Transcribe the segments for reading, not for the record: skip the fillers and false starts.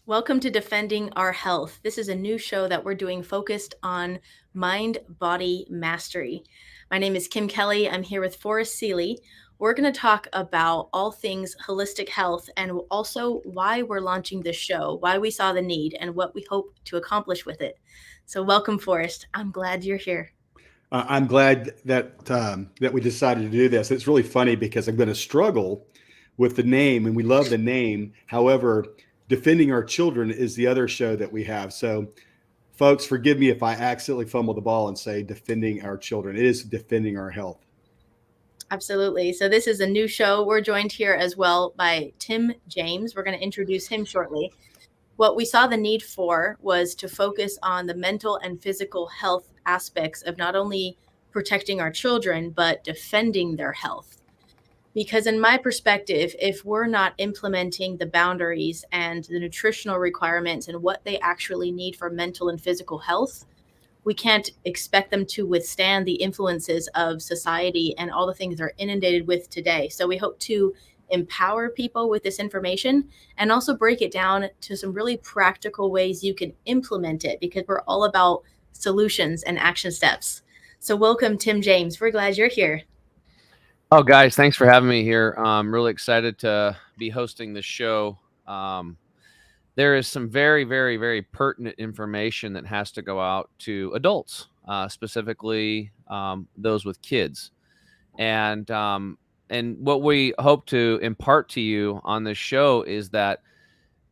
Welcome to Defending Our Health. This is a new show that we're doing focused on mind body mastery. My name is Kelley. I'm here with Forrest Sealey. We're going to talk about all things holistic health and also why we're launching this show, why we saw the need, and what we hope to accomplish with it. So, welcome, Forrest. I'm glad you're here. I'm glad that we decided to do this. It's really funny because I'm going to struggle with the name, and we love the name. However, defending our children is the other show that we have. So, folks, forgive me if I accidentally fumble the ball and say defending our children. It is defending our health. Absolutely. So, this is a new show. We're joined here as well by Tim James. We're going to introduce him shortly. What we saw the need for was to focus on the mental and physical health aspects of not only protecting our children, but defending their health. Because, in my perspective, if we're not implementing the boundaries and the nutritional requirements and what they actually need for mental and physical health, we can't expect them to withstand the influences of society and all the things they're inundated with today. So, we hope to empower people with this information and also break it down to some really practical ways you can implement it, because we're all about solutions and action steps. So welcome, Tim James. We're glad you're here. Oh, guys, thanks for having me here. I'm really excited to be hosting this show. There is some very, very, very pertinent information that has to go out to adults, specifically those with kids. And what we hope to impart to you on this show is that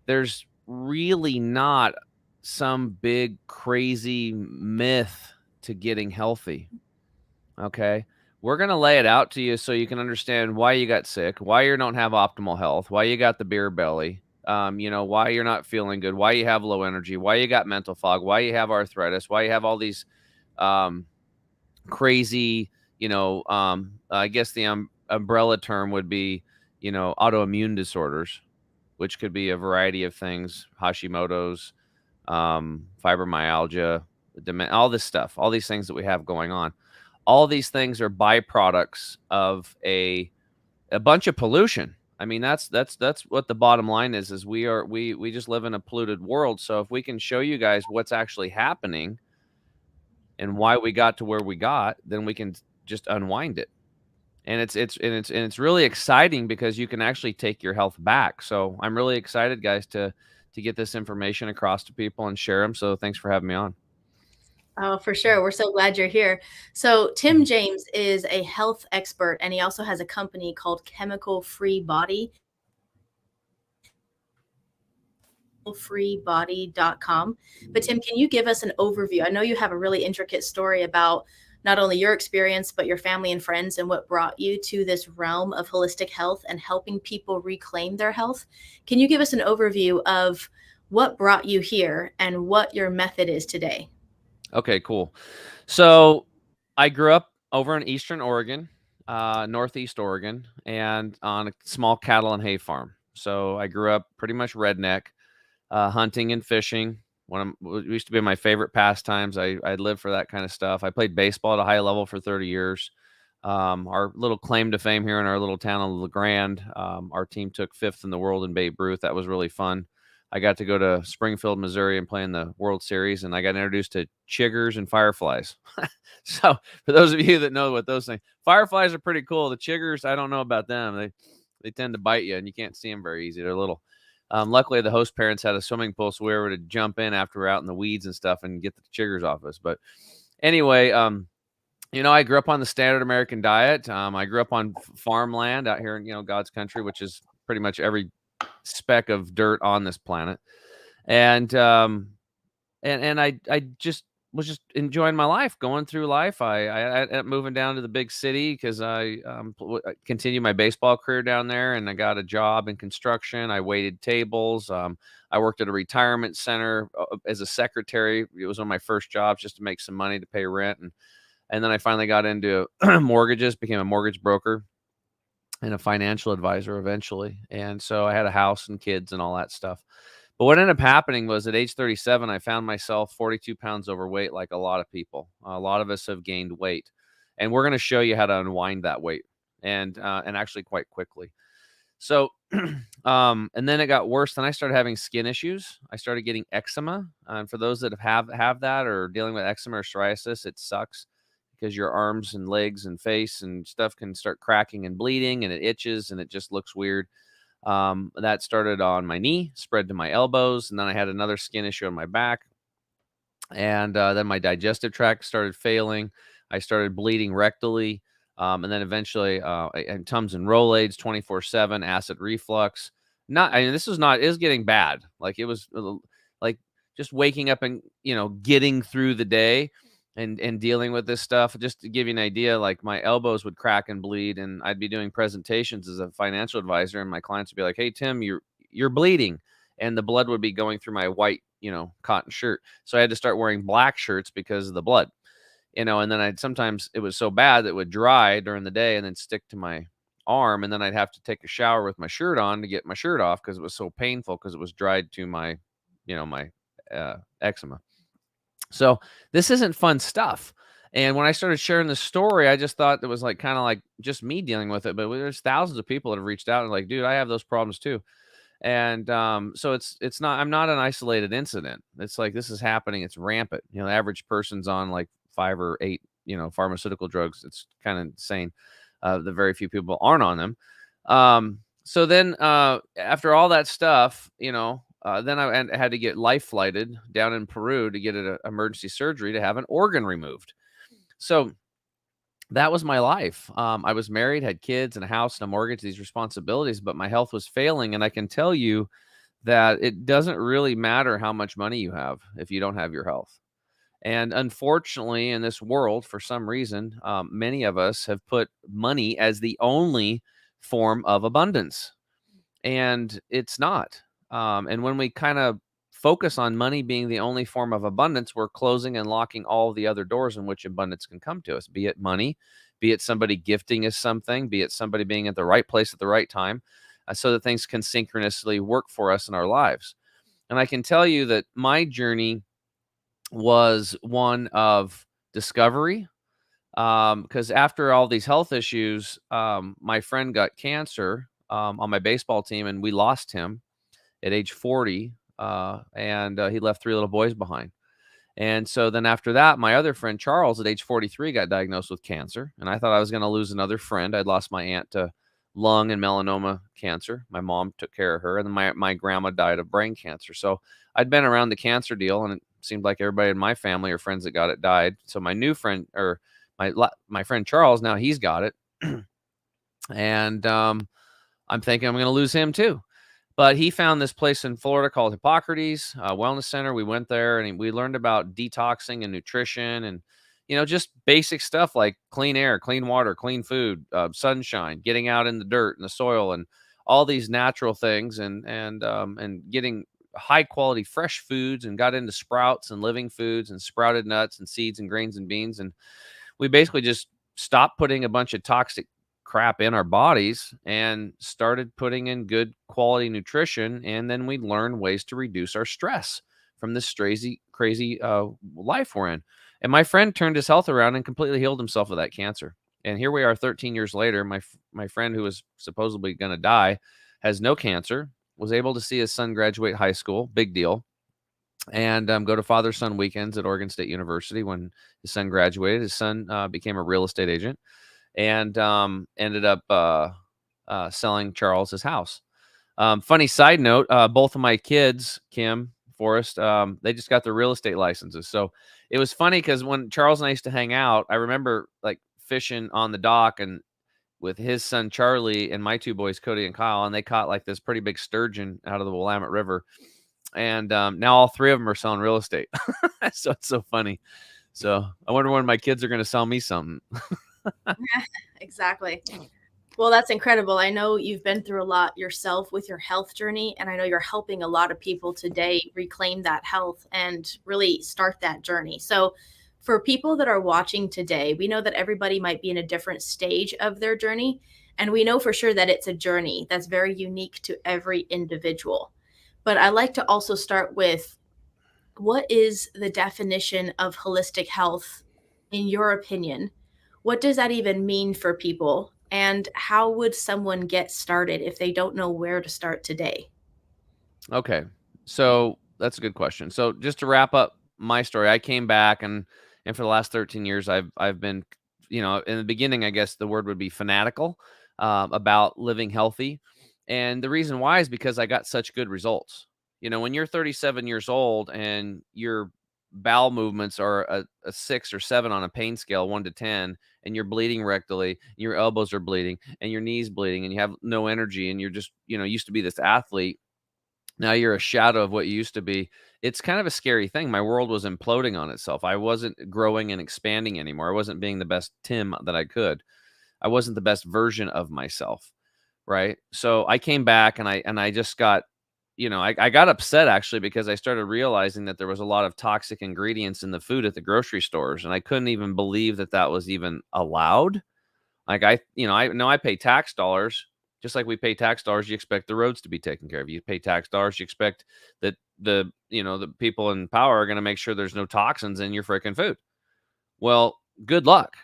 there's really not some big crazy myth to getting healthy. Okay. We're going to lay it out to you so you can understand why you got sick, why you don't have optimal health, why you got the beer belly, why you're not feeling good, why you have low energy, why you got mental fog, why you have arthritis, why you have all these crazy, I guess the umbrella term would be, autoimmune disorders, which could be a variety of things, Hashimoto's, fibromyalgia, all this stuff, all these things that we have going on. All these things are byproducts of a bunch of pollution. I mean, that's what the bottom line is we just live in a polluted world. So if we can show you guys what's actually happening and why we got to where we got, then we can just unwind it. And it's really exciting because you can actually take your health back. So I'm really excited, guys, to get this information across to people and share them. So thanks for having me on. Oh, for sure. We're so glad you're here. So, Tim James is a health expert, and he also has a company called Chemical Free Body. Freebody.com. But Tim, can you give us an overview? I know you have a really intricate story about not only your experience, but your family and friends and what brought you to this realm of holistic health and helping people reclaim their health. Can you give us an overview of what brought you here and what your method is today? Okay, cool. So I grew up over in Eastern Oregon, Northeast Oregon, and on a small cattle and hay farm. So I grew up pretty much redneck, hunting and fishing. It used to be my favorite pastimes. I lived for that kind of stuff. I played baseball at a high level for 30 years. Our little claim to fame here in our little town of La Grande, our team took 5th in the world in Babe Ruth. That was really fun. I got to go to Springfield, Missouri and play in the World Series, and I got introduced to chiggers and fireflies. So for those of you that know what those things, fireflies are pretty cool. The chiggers, I don't know about them. They tend to bite you, and you can't see them very easy. They're little. Luckily, the host parents had a swimming pool, so we were able to jump in after we're out in the weeds and stuff and get the chiggers off us. But anyway, I grew up on the standard American diet. I grew up on farmland out here in, God's country, which is pretty much every speck of dirt on this planet. And I just was just enjoying my life, going through life. I ended up moving down to the big city because I continued my baseball career down there, and I got a job in construction. I waited tables. I worked at a retirement center as a secretary. It was one of my first jobs just to make some money to pay rent. And then I finally got into mortgages, became a mortgage broker and a financial advisor eventually. And so I had a house and kids and all that stuff. But what ended up happening was at age 37, I found myself 42 pounds overweight, like a lot of people. A lot of us have gained weight. And we're going to show you how to unwind that weight and actually quite quickly. So And then it got worse. Then I started having skin issues. I started getting eczema. And for those that have that or dealing with eczema or psoriasis, it sucks because your arms and legs and face and stuff can start cracking and bleeding, and it itches and it just looks weird. That started on my knee, spread to my elbows, and then I had another skin issue on my back. And then my digestive tract started failing. I started bleeding rectally. And then eventually, and Tums and Rolaids 24/7, acid reflux. Not, I mean, this was not, it was getting bad. Like it was like just waking up and, getting through the day and dealing with this stuff. Just to give you an idea, like my elbows would crack and bleed, and I'd be doing presentations as a financial advisor, and my clients would be like, "Hey, Tim, you're bleeding." And the blood would be going through my white, cotton shirt. So I had to start wearing black shirts because of the blood, and then sometimes it was so bad that it would dry during the day and then stick to my arm. And then I'd have to take a shower with my shirt on to get my shirt off because it was so painful because it was dried to my eczema. So this isn't fun stuff. And when I started sharing this story, I just thought it was like kind of like just me dealing with it. But there's thousands of people that have reached out and like, dude, I have those problems too. And so it's not, I'm not an isolated incident. It's like this is happening. It's rampant. The average person's on like 5 or 8, pharmaceutical drugs. It's kind of insane. The very few people aren't on them. So then after all that stuff, then I had to get life flighted down in Peru to get an emergency surgery to have an organ removed. So that was my life. I was married, had kids and a house and a mortgage, these responsibilities, but my health was failing. And I can tell you that it doesn't really matter how much money you have if you don't have your health. And unfortunately, in this world, for some reason, many of us have put money as the only form of abundance, and it's not. And when we kind of focus on money being the only form of abundance, we're closing and locking all the other doors in which abundance can come to us, be it money, be it somebody gifting us something, be it somebody being at the right place at the right time, so that things can synchronously work for us in our lives. And I can tell you that my journey was one of discovery, because after all these health issues, my friend got cancer on my baseball team, and we lost him at age 40, and he left 3 little boys behind. And so then after that, my other friend Charles at age 43 got diagnosed with cancer, and I thought I was going to lose another friend. I'd lost my aunt to lung and melanoma cancer. My mom took care of her, and then my grandma died of brain cancer. So I'd been around the cancer deal, and it seemed like everybody in my family or friends that got it died. So my new friend, or my friend Charles, now he's got it, and I'm thinking I'm going to lose him too. But he found this place in Florida called Hippocrates Wellness Center. We went there and we learned about detoxing and nutrition and, just basic stuff like clean air, clean water, clean food, sunshine, getting out in the dirt and the soil and all these natural things and getting high quality fresh foods, and got into sprouts and living foods and sprouted nuts and seeds and grains and beans. And we basically just stopped putting a bunch of toxic crap in our bodies and started putting in good quality nutrition. And then we learned ways to reduce our stress from this crazy life we're in. And my friend turned his health around and completely healed himself of that cancer. And here we are 13 years later. My friend, who was supposedly going to die, has no cancer, was able to see his son graduate high school, big deal, and go to father-son weekends at Oregon State University. When his son graduated, his son became a real estate agent and ended up selling Charles his house. Funny side note, both of my kids, Kim, Forrest, they just got their real estate licenses. So it was funny because when Charles and I used to hang out, I remember like fishing on the dock and with his son Charlie and my 2 boys, Cody and Kyle, and they caught like this pretty big sturgeon out of the Willamette River. And now all 3 of them are selling real estate. So it's so funny. So I wonder when my kids are going to sell me something. Exactly. Well, that's incredible. I know you've been through a lot yourself with your health journey, and I know you're helping a lot of people today reclaim that health and really start that journey. So for people that are watching today, we know that everybody might be in a different stage of their journey, and we know for sure that it's a journey that's very unique to every individual. But I like to also start with, what is the definition of holistic health in your opinion? What does that even mean for people? And how would someone get started if they don't know where to start today? Okay. So that's a good question. So just to wrap up my story, I came back and for the last 13 years I've been, in the beginning, I guess the word would be fanatical about living healthy. And the reason why is because I got such good results. When you're 37 years old and your bowel movements are a 6 or 7 on a pain scale, 1 to 10, and you're bleeding rectally, your elbows are bleeding, and your knees bleeding, and you have no energy, and you're just, used to be this athlete, now you're a shadow of what you used to be. It's kind of a scary thing. My world was imploding on itself. I wasn't growing and expanding anymore. I wasn't being the best Tim that I could. I wasn't the best version of myself, right? So I came back and I just got, I got upset actually because I started realizing that there was a lot of toxic ingredients in the food at the grocery stores, and I couldn't even believe that that was even allowed. Like I know I pay tax dollars, just like we pay tax dollars. You expect the roads to be taken care of. You pay tax dollars. You expect that the people in power are going to make sure there's no toxins in your freaking food. Well, good luck.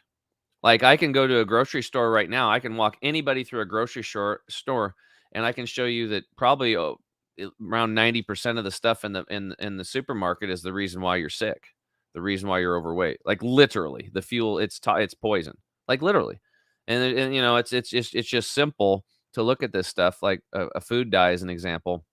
Like I can go to a grocery store right now. I can walk anybody through a grocery store, and I can show you that probably around 90% of the stuff in the supermarket is the reason why you're sick, the reason why you're overweight. Like literally, the fuel it's poison. Like literally, and it's just simple to look at this stuff. Like a food dye is an example.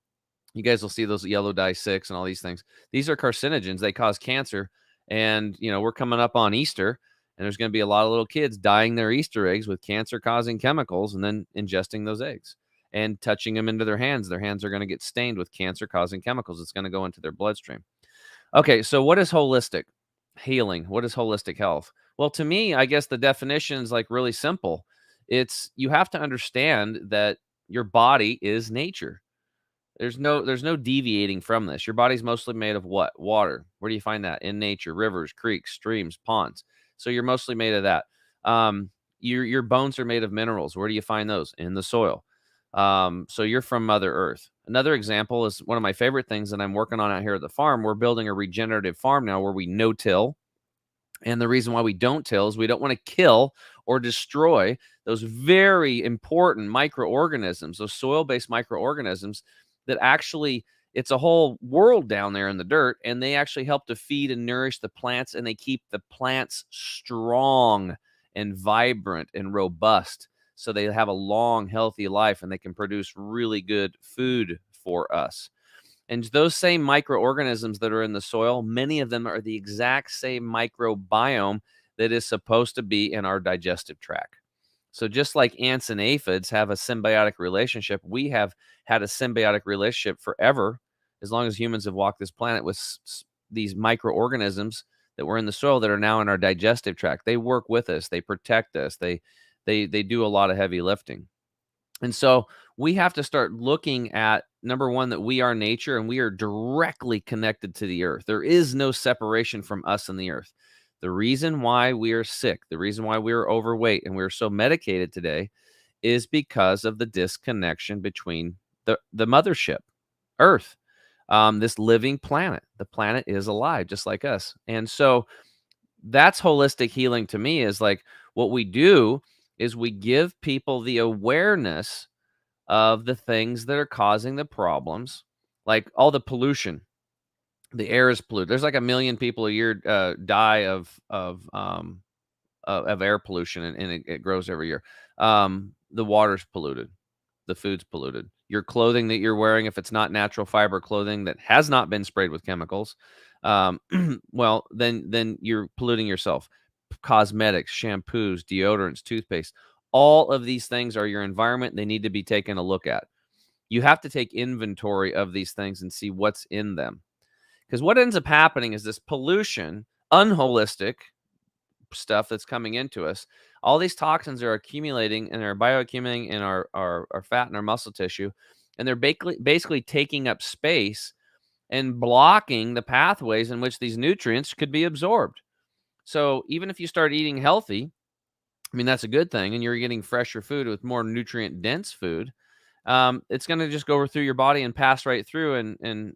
You guys will see those yellow dye 6 and all these things. These are carcinogens. They cause cancer. And, we're coming up on Easter, and there's going to be a lot of little kids dyeing their Easter eggs with cancer causing chemicals and then ingesting those eggs and touching them into their hands. Their hands are going to get stained with cancer causing chemicals. It's going to go into their bloodstream. Okay. So what is holistic healing? What is holistic health? Well, to me, I guess the definition is like really simple. It's you have to understand that your body is nature. There's no deviating from this. Your body's mostly made of what? Water. Where do you find that? In nature, rivers, creeks, streams, ponds. So you're mostly made of that. Your bones are made of minerals. Where do you find those? In the soil. So you're from Mother Earth. Another example is one of my favorite things that I'm working on out here at the farm. We're building a regenerative farm now where we no-till. And the reason why we don't till is we don't want to kill or destroy those very important microorganisms, those soil-based microorganisms that actually it's a whole world down there in the dirt, and they actually help to feed and nourish the plants, and they keep the plants strong and vibrant and robust so they have a long, healthy life and they can produce really good food for us. And those same microorganisms that are in the soil, many of them are the exact same microbiome that is supposed to be in our digestive tract. So just like ants and aphids have a symbiotic relationship, we have had a symbiotic relationship forever, as long as humans have walked this planet, with these microorganisms that were in the soil that are now in our digestive tract. They work with us, they protect us, they do a lot of heavy lifting. And so we have to start looking at, number one, that we are nature and we are directly connected to the earth. There is no separation from us and the earth. The reason why we are sick, the reason why we are overweight and we're so medicated today is because of the disconnection between the mothership, Earth, this living planet. The planet is alive just like us. And so that's holistic healing to me, is like what we do is we give people the awareness of the things that are causing the problems, like all the pollution. The air is polluted. There's like 1 million people a year die of air pollution, and it grows every year. The water's polluted, the food's polluted. Your clothing that you're wearing, if it's not natural fiber clothing that has not been sprayed with chemicals, well, then you're polluting yourself. Cosmetics, shampoos, deodorants, toothpaste, all of these things are your environment. They need to be taken a look at. You have to take inventory of these things and see what's in them. Because what ends up happening is this pollution, unholistic stuff that's coming into us, all these toxins are accumulating and are bioaccumulating in our fat and our muscle tissue. And they're basically taking up space and blocking the pathways in which these nutrients could be absorbed. So even if you start eating healthy, I mean, that's a good thing, and you're getting fresher food with more nutrient dense food, it's going to just go through your body and pass right through, and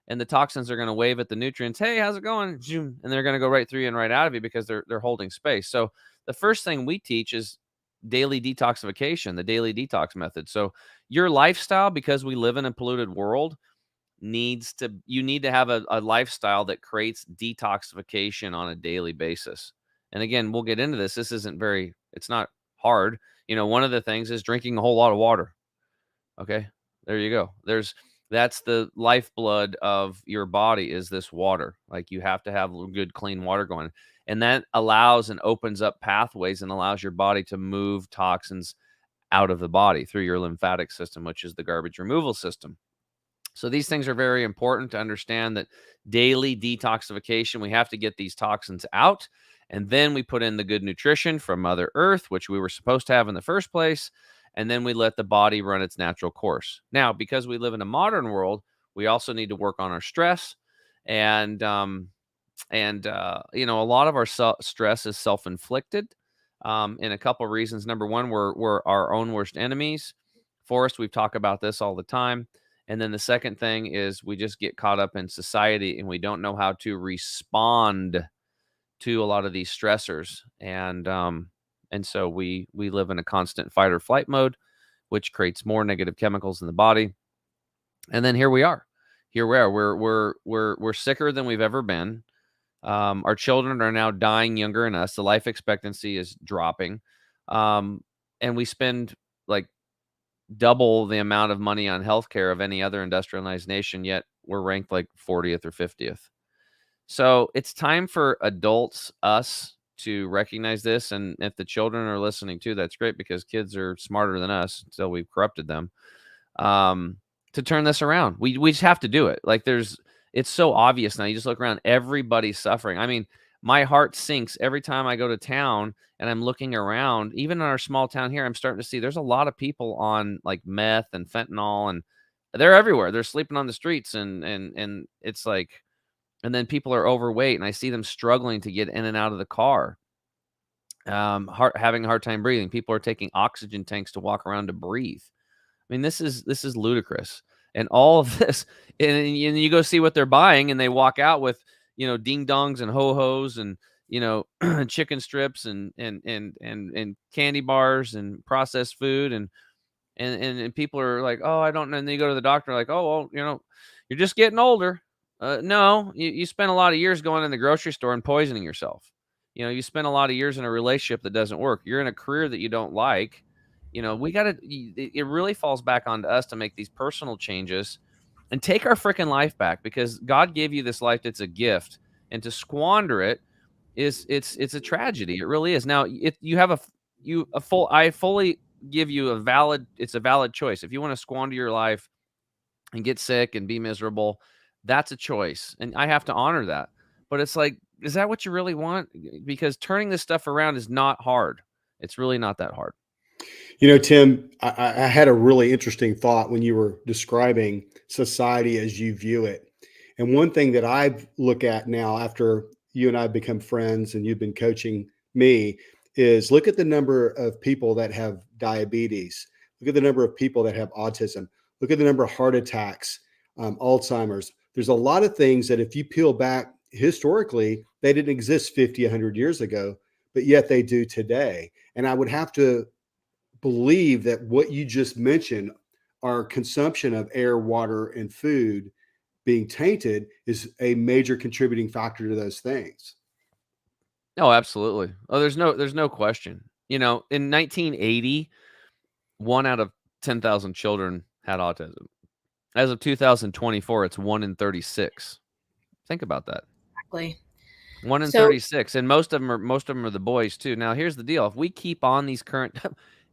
the toxins are going to wave at the nutrients. Hey, how's it going? And they're going to go right through you and right out of you because they're holding space. So the first thing we teach is daily detoxification, the daily detox method. So your lifestyle, because we live in a polluted world, you need to have a lifestyle that creates detoxification on a daily basis. And again, we'll get into this. It's not hard. One of the things is drinking a whole lot of water. Okay. There you go. That's the lifeblood of your body, is this water. Like, you have to have good, clean water going. And that allows and opens up pathways and allows your body to move toxins out of the body through your lymphatic system, which is the garbage removal system. So these things are very important to understand, that daily detoxification, we have to get these toxins out. And then we put in the good nutrition from Mother Earth, which we were supposed to have in the first place. And then we let the body run its natural course. Now, because we live in a modern world, we also need to work on our stress. And a lot of our stress is self-inflicted, in a couple of reasons. Number one, we're our own worst enemies. Forrest, we've talked about this all the time. And then the second thing is, we just get caught up in society and we don't know how to respond to a lot of these stressors. And so we live in a constant fight or flight mode, which creates more negative chemicals in the body. And then here we are. We're sicker than we've ever been. Our children are now dying younger than us. The life expectancy is dropping. And we spend like double the amount of money on healthcare of any other industrialized nation, yet we're ranked like 40th or 50th. So it's time for adults, us, to recognize this. And if the children are listening too, that's great, because kids are smarter than us until we've corrupted them. To turn this around, we just have to do it. Like, it's so obvious now. You just look around, everybody's suffering. I mean, my heart sinks every time I go to town and I'm looking around. Even in our small town here, I'm starting to see there's a lot of people on like meth and fentanyl, and they're everywhere. They're sleeping on the streets, and it's like, and then people are overweight, and I see them struggling to get in and out of the car, having a hard time breathing. People are taking oxygen tanks to walk around to breathe. I mean, this is ludicrous. And all of this, and you go see what they're buying, and they walk out with, ding dongs and ho hos and, chicken strips and candy bars and processed food, and people are like, oh, I don't know. And then you go to the doctor, like, oh, well, you're just getting older. No, you spent a lot of years going in the grocery store and poisoning yourself. You spend a lot of years in a relationship that doesn't work. You're in a career that you don't like. It really falls back onto us to make these personal changes and take our freaking life back, because God gave you this life. It's a gift, and to squander it it's a tragedy. It really is. Now, if you have I fully give you it's a valid choice. If you want to squander your life and get sick and be miserable, that's a choice. And I have to honor that. But it's like, is that what you really want? Because turning this stuff around is not hard. It's really not that hard. Tim, I had a really interesting thought when you were describing society as you view it. And one thing that I look at now, after you and I become friends and you've been coaching me, is look at the number of people that have diabetes. Look at the number of people that have autism. Look at the number of heart attacks, Alzheimer's. There's a lot of things that if you peel back historically, they didn't exist 50, 100 years ago, but yet they do today. And I would have to believe that what you just mentioned, our consumption of air, water, and food being tainted, is a major contributing factor to those things. Oh, absolutely. Oh, there's no question. In 1980, 1 out of 10,000 children had autism. As of 2024, it's 1 in 36. Think about that. Exactly. 1 in 36, and most of them are the boys too. Now, here's the deal: if we keep on these current,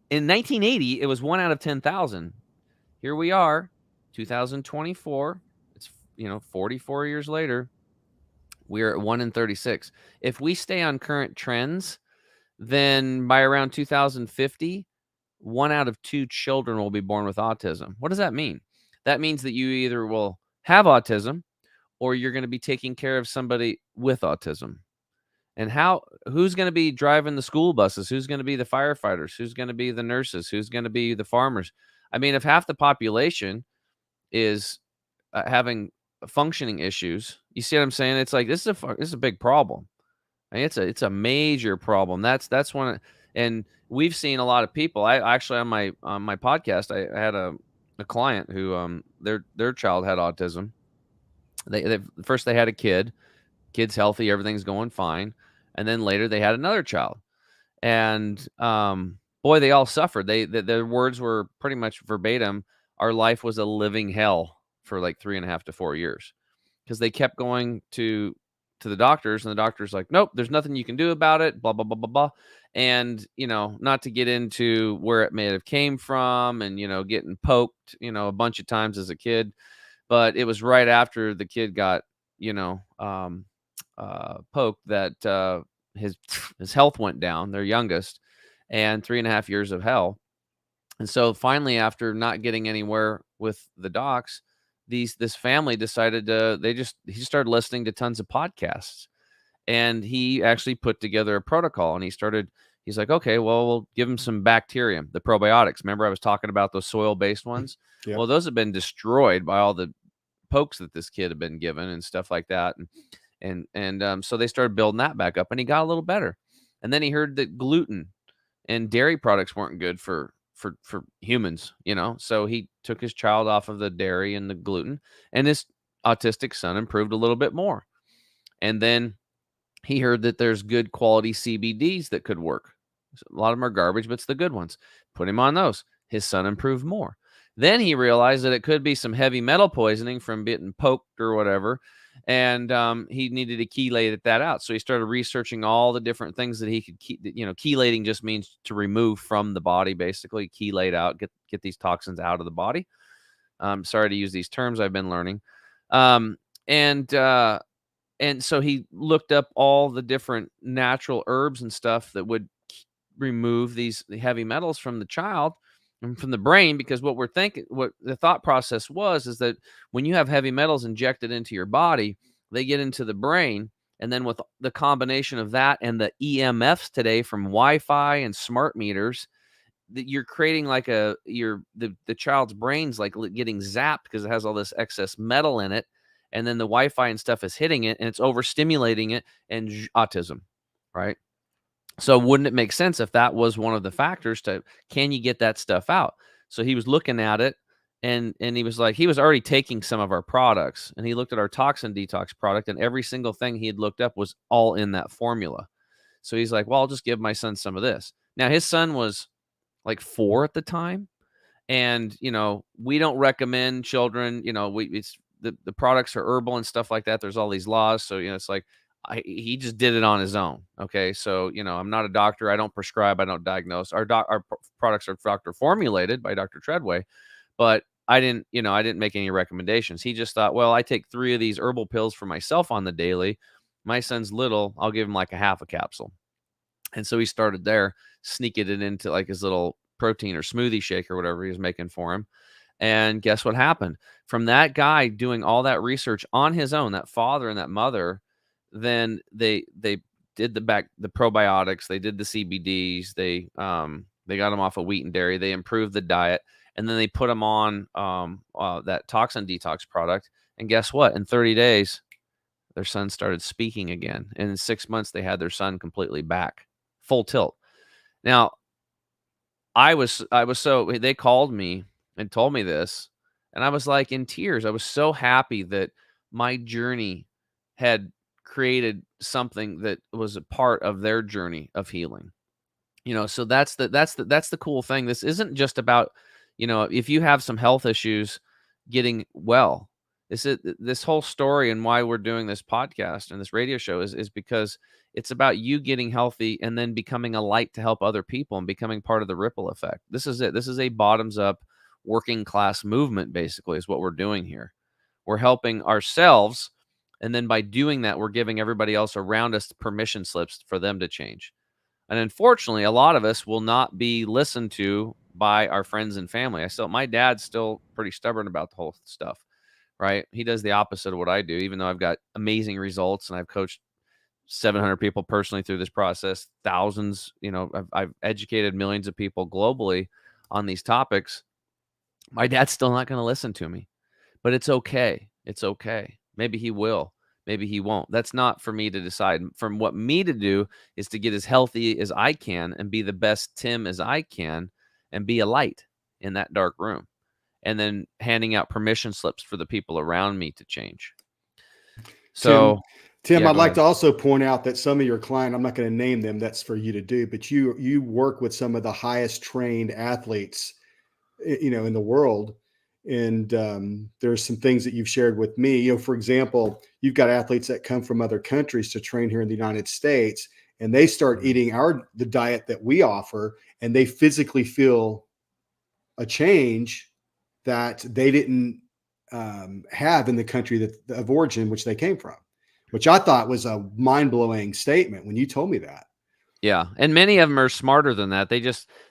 in 1980, it was 1 out of 10,000. Here we are, 2024. It's 44 years later. We're at 1 in 36. If we stay on current trends, then by around 2050, 1 out of 2 children will be born with autism. What does that mean? That means that you either will have autism, or you're going to be taking care of somebody with autism. And who's going to be driving the school buses? Who's going to be the firefighters? Who's going to be the nurses? Who's going to be the farmers? I mean, if half the population is having functioning issues, you see what I'm saying? It's like, this is a big problem. I mean, it's a major problem. That's one. And we've seen a lot of people. I actually on my podcast, I had a client who their child had autism. They first they had a kid's healthy, everything's going fine, and then later they had another child, and boy, they all suffered. Their words were pretty much verbatim. Our life was a living hell for like 3.5 to 4 years because they kept going to the doctors, and the doctor's like, nope, there's nothing you can do about it, blah blah blah blah blah. And not to get into where it may have came from, and getting poked a bunch of times as a kid, but it was right after the kid got you know poked that his his health went down, their youngest, and 3.5 years of hell. And so finally, after not getting anywhere with the docs, this family decided he started listening to tons of podcasts, and he actually put together a protocol, and he's like, okay, well, we'll give him some bacterium, the probiotics. Remember I was talking about those soil-based ones? Yep. Well, those have been destroyed by all the pokes that this kid had been given and stuff like that. And so they started building that back up, and he got a little better. And then he heard that gluten and dairy products weren't good for humans, so he took his child off of the dairy and the gluten, and his autistic son improved a little bit more. And then he heard that there's good quality CBDs that could work. A lot of them are garbage, but it's the good ones. Put him on those. His son improved more. Then he realized that it could be some heavy metal poisoning from getting poked or whatever, and he needed to chelate that out. So he started researching all the different things that he could chelating just means to remove from the body, basically chelate out, get these toxins out of the body. Sorry to use these terms I've been learning. Um, and so he looked up all the different natural herbs and stuff that would remove these heavy metals from the child and from the brain, because what the thought process is that when you have heavy metals injected into your body, they get into the brain, and then with the combination of that and the EMFs today from Wi-Fi and smart meters, that you're creating like the child's brain's like getting zapped because it has all this excess metal in it, and then the Wi-Fi and stuff is hitting it, and it's overstimulating it, and autism, right? So wouldn't it make sense if that was one of the factors can you get that stuff out? So he was looking at it, and he was like, he was already taking some of our products, and he looked at our toxin detox product, and every single thing he had looked up was all in that formula. So he's like, well, I'll just give my son some of this. Now his son was like 4 at the time, and we don't recommend children, it's the products are herbal and stuff like that. There's all these laws, so it's like he just did it on his own. Okay, so I'm not a doctor. I don't prescribe. I don't diagnose. Our products are doctor formulated by Dr. Treadway, but I didn't make any recommendations. He just thought, well, I take 3 of these herbal pills for myself on the daily. My son's little. I'll give him like a half a capsule. And so he started there, sneaking it into like his little protein or smoothie shake or whatever he was making for him. And guess what happened? From that guy doing all that research on his own, that father and that mother, then they did the probiotics, they did the CBDs, they got them off of wheat and dairy, they improved the diet, and then they put them on that toxin detox product. And guess what? In 30 days, their son started speaking again. And in 6 months, they had their son completely back, full tilt. Now, I was so, they called me and told me this, and I was like in tears. I was so happy that my journey had created something that was a part of their journey of healing. So that's the cool thing. This isn't just about, if you have some health issues, getting well. This whole story and why we're doing this podcast and this radio show is because it's about you getting healthy and then becoming a light to help other people and becoming part of the ripple effect. This is it. This is a bottoms up working class movement, basically, is what we're doing here. We're helping ourselves. And then by doing that, we're giving everybody else around us permission slips for them to change. And unfortunately, a lot of us will not be listened to by our friends and family. My dad's still pretty stubborn about the whole stuff, right? He does the opposite of what I do, even though I've got amazing results and I've coached 700 people personally through this process, thousands, I've educated millions of people globally on these topics. My dad's still not going to listen to me, but it's okay. It's okay. Maybe he will. Maybe he won't. That's not for me to decide. From what me to do is to get as healthy as I can and be the best Tim as I can and be a light in that dark room. And then handing out permission slips for the people around me to change. So, Tim, yeah, I'd go like ahead. to also point out that some of your client, I'm not going to name them, that's for you to do, but you work with some of the highest trained athletes, in the world. And there's some things that you've shared with me. For example, you've got athletes that come from other countries to train here in the United States, and they start eating the diet that we offer, and they physically feel a change that they didn't have in the country of origin, which they came from, which I thought was a mind-blowing statement when you told me that. Yeah, and many of them are smarter than that. They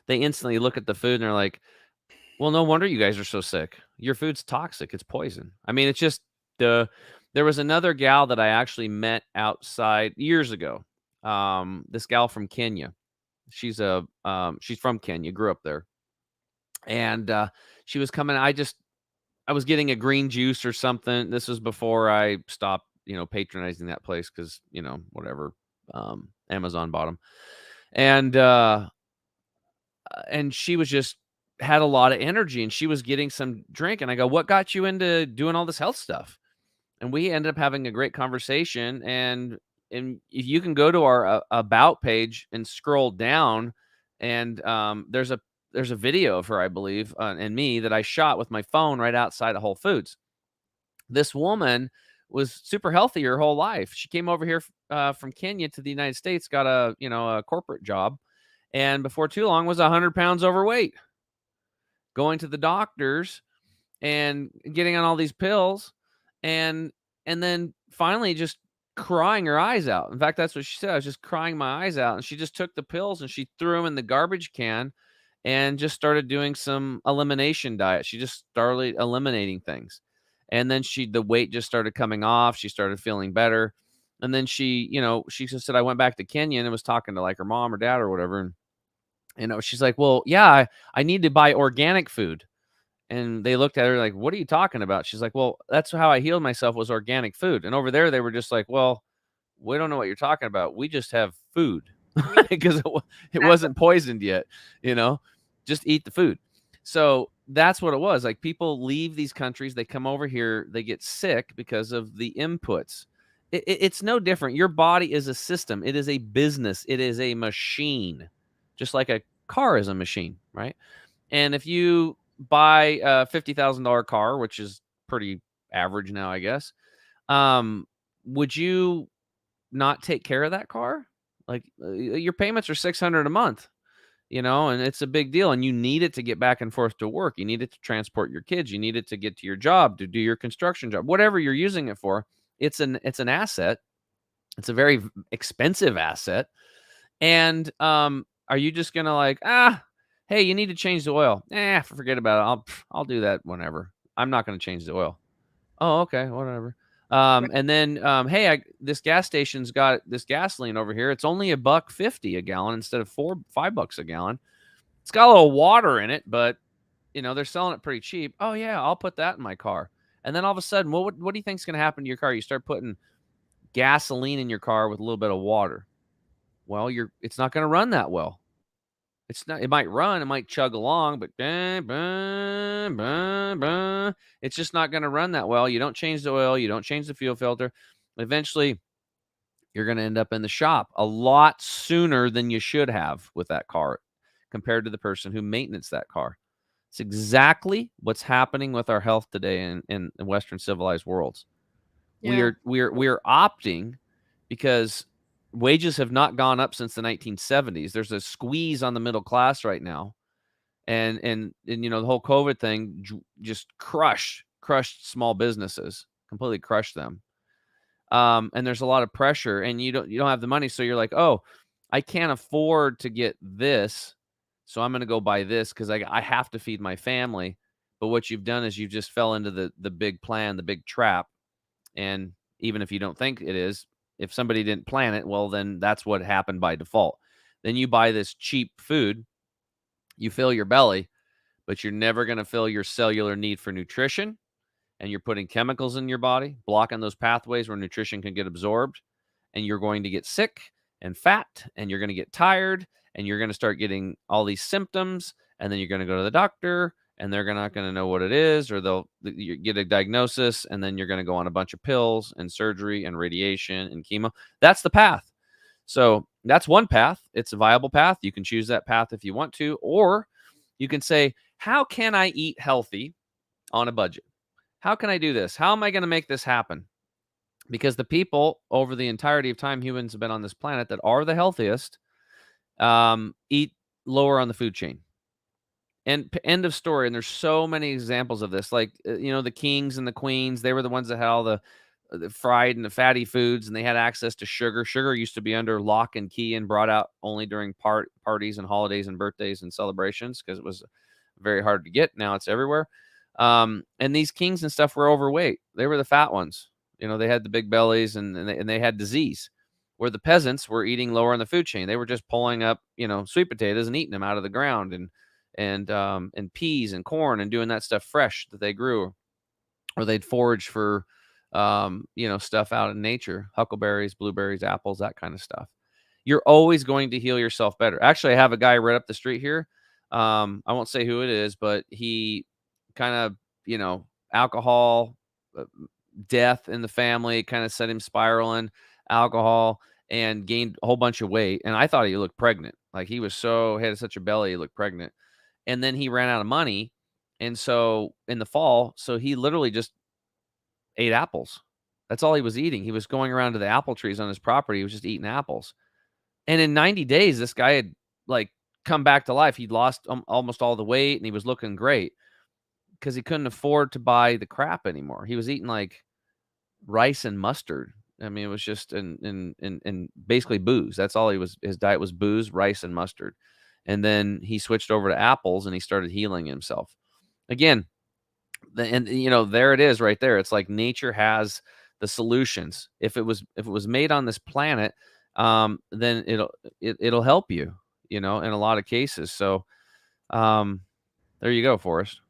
instantly look at the food and they're like, "Well, no wonder you guys are so sick. Your food's toxic. It's poison." I mean, it's just the there was another gal that I actually met outside years ago. This gal from Kenya. She's from Kenya, grew up there. And she was coming. I was getting a green juice or something. This was before I stopped, patronizing that place because, whatever. Amazon bought them. And she was just had a lot of energy and she was getting some drink. And I go, "What got you into doing all this health stuff?" And we ended up having a great conversation. And if you can go to our about page and scroll down, and there's a video of her, I believe, and me that I shot with my phone right outside of Whole Foods. This woman was super healthy her whole life. She came over here from Kenya to the United States, got a corporate job, and before too long was 100 pounds overweight, going to the doctors and getting on all these pills, and then finally just crying her eyes out. In fact, that's what she said. "I was just crying my eyes out." And she just took the pills and she threw them in the garbage can and just started doing some elimination diet. She just started eliminating things. And then the weight just started coming off. She started feeling better. And then she just said, "I went back to Kenya and was talking to like her mom or dad or whatever." And, she's like, "Well, yeah, I need to buy organic food." And they looked at her like, "What are you talking about?" She's like, "Well, that's how I healed myself, was organic food." And over there, they were just like, "Well, we don't know what you're talking about. We just have food," Yeah, because it exactly. wasn't poisoned yet, you know, just eat the food. So that's what it was. Like, people leave these countries, they come over here, they get sick because of the inputs. It's no different. Your body is a system, it is a business, it is a machine, just like a car is a machine, right? And if you buy a $50,000 car, which is pretty average now, I guess, would you not take care of that car? Like, your payments are 600 a month, and it's a big deal. And you need it to get back and forth to work. You need it to transport your kids. You need it to get to your job, to do your construction job, whatever you're using it for. It's an asset. It's a very expensive asset. And are you just gonna like, hey, you need to change the oil? Forget about it. I'll do that whenever. I'm not gonna change the oil. Oh, okay, whatever. Right. And then hey, this gas station's got this gasoline over here. It's only $1.50 a gallon instead of $5 a gallon. It's got a little water in it, but they're selling it pretty cheap. Oh yeah, I'll put that in my car. And then all of a sudden, what do you think's gonna happen to your car? You start putting gasoline in your car with a little bit of water. Well, it's not going to run that well. It's not. It might run, it might chug along, but it's just not going to run that well. You don't change the oil, you don't change the fuel filter. Eventually, you're going to end up in the shop a lot sooner than you should have with that car compared to the person who maintenance that car. It's exactly what's happening with our health today in Western civilized worlds. We Yeah. are we are we are opting because wages have not gone up since the 1970s. There's a squeeze on the middle class right now, and the whole COVID thing just crushed small businesses, completely crushed them. And there's a lot of pressure, and you don't have the money, so you're like, "Oh, I can't afford to get this, so I'm going to go buy this because I have to feed my family." But what you've done is you just fell into the big plan, the big trap. And even if you don't think it is, if somebody didn't plan it, well, then that's what happened by default. Then you buy this cheap food, you fill your belly, but you're never going to fill your cellular need for nutrition, and you're putting chemicals in your body, blocking those pathways where nutrition can get absorbed, and you're going to get sick and fat, and you're going to get tired, and you're going to start getting all these symptoms, and then you're going to go to the doctor, and they're not going to know what it is, or you get a diagnosis, and then you're going to go on a bunch of pills and surgery and radiation and chemo. That's the path. So that's one path. It's a viable path. You can choose that path if you want to, or you can say, how can I eat healthy on a budget? How can I do this? How am I going to make this happen? Because the people over the entirety of time humans have been on this planet that are the healthiest eat lower on the food chain. And end of story. And there's so many examples of this. Like, the kings and the queens, they were the ones that had all the fried and the fatty foods, and they had access to sugar. Sugar used to be under lock and key and brought out only during parties and holidays and birthdays and celebrations, because it was very hard to get. Now it's everywhere. And these kings and stuff were overweight. They were the fat ones. They had the big bellies, and they had disease. Where the peasants were eating lower on the food chain. They were just pulling up, sweet potatoes and eating them out of the ground, and peas and corn, and doing that stuff fresh that they grew, or they'd forage for, stuff out in nature, huckleberries, blueberries, apples, that kind of stuff. You're always going to heal yourself better. Actually, I have a guy right up the street here. I won't say who it is, but he kind of, alcohol, death in the family kind of set him spiraling, alcohol, and gained a whole bunch of weight. And I thought he looked pregnant. Like, he had such a belly, he looked pregnant. And then he ran out of money. And so in the fall, he literally just ate apples. That's all he was eating. He was going around to the apple trees on his property. He was just eating apples. And in 90 days, this guy had come back to life. He'd lost almost all the weight, and he was looking great because he couldn't afford to buy the crap anymore. He was eating rice and mustard. I mean, it was just and basically booze. That's all his diet was: booze, rice, and mustard. And then he switched over to apples, and he started healing himself. Again, there it is right there. It's like nature has the solutions. If it was made on this planet, then it'll help you, in a lot of cases. So there you go, Forrest.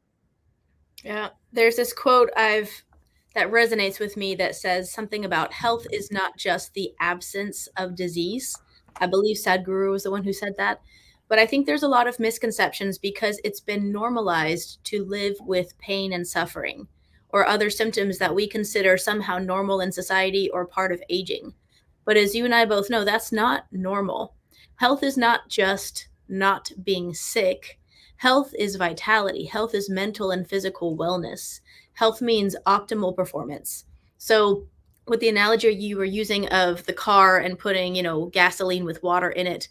Yeah, there's this quote that resonates with me that says something about health is not just the absence of disease. I believe Sadhguru was the one who said that. But I think there's a lot of misconceptions because it's been normalized to live with pain and suffering or other symptoms that we consider somehow normal in society or part of aging. But as you and I both know, that's not normal. Health is not just not being sick. Health is vitality. Health is mental and physical wellness. Health means optimal performance. So with the analogy you were using of the car and putting, gasoline with water in it,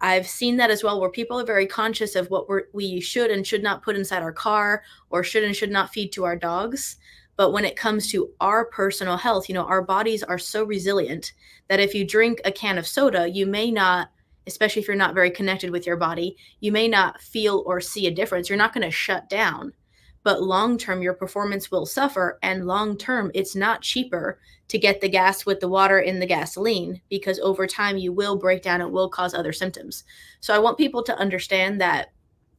I've seen that as well, where people are very conscious of what we should and should not put inside our car, or should and should not feed to our dogs. But when it comes to our personal health, our bodies are so resilient that if you drink a can of soda, you may not, especially if you're not very connected with your body, you may not feel or see a difference. You're not going to shut down. But long term, your performance will suffer. And long term, it's not cheaper to get the gas with the water in the gasoline, because over time you will break down. It will cause other symptoms. So I want people to understand that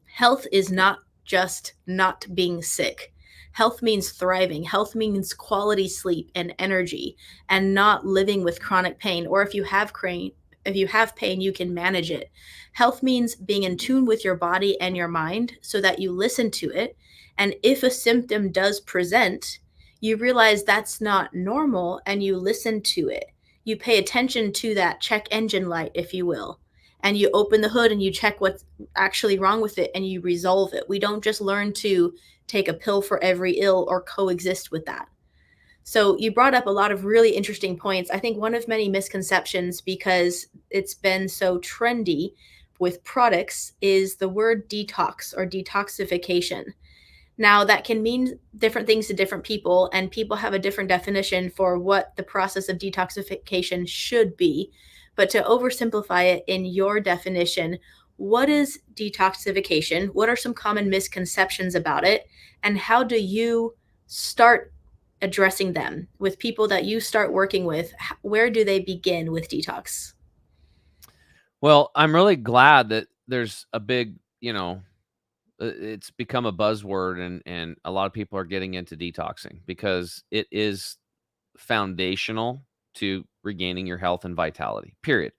health is not just not being sick. Health means thriving. Health means quality sleep and energy, and not living with chronic pain. Or if you have pain, you can manage it. Health means being in tune with your body and your mind so that you listen to it. And if a symptom does present, you realize that's not normal and you listen to it. You pay attention to that check engine light, if you will, and you open the hood and you check what's actually wrong with it and you resolve it. We don't just learn to take a pill for every ill or coexist with that. So you brought up a lot of really interesting points. I think one of many misconceptions, because it's been so trendy with products, is the word detox or detoxification. Now, that can mean different things to different people, and people have a different definition for what the process of detoxification should be. But to oversimplify it in your definition, what is detoxification? What are some common misconceptions about it? And how do you start addressing them with people that you start working with? Where do they begin with detox? Well, I'm really glad that there's a big, it's become a buzzword, and a lot of people are getting into detoxing because it is foundational to regaining your health and vitality, period.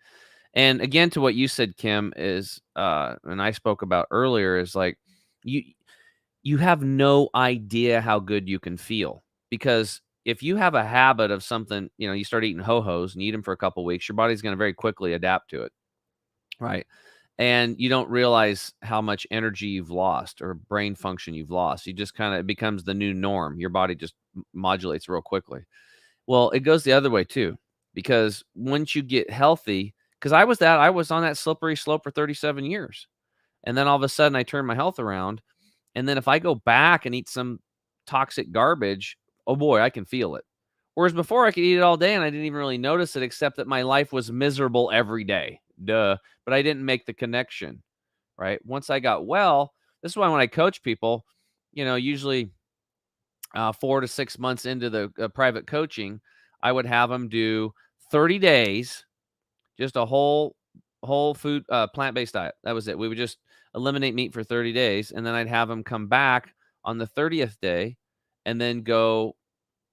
And again, to what you said, Kim, is and I spoke about earlier, is like you you have no idea how good you can feel, because if you have a habit of something, you start eating ho-hos and you eat them for a couple weeks, your body's going to very quickly adapt to it, right? And you don't realize how much energy you've lost or brain function you've lost. You just kind of, it becomes the new norm. Your body just modulates real quickly. Well, it goes the other way too, because once you get healthy, because I was on that slippery slope for 37 years. And then all of a sudden I turned my health around. And then if I go back and eat some toxic garbage, oh boy, I can feel it. Whereas before I could eat it all day and I didn't even really notice it, except that my life was miserable every day. Duh. But I didn't make the connection, right? Once I got well, this is why when I coach people, usually 4 to 6 months into the private coaching, I would have them do 30 days, just a whole food, plant-based diet. That was it. We would just eliminate meat for 30 days, and then I'd have them come back on the 30th day and then go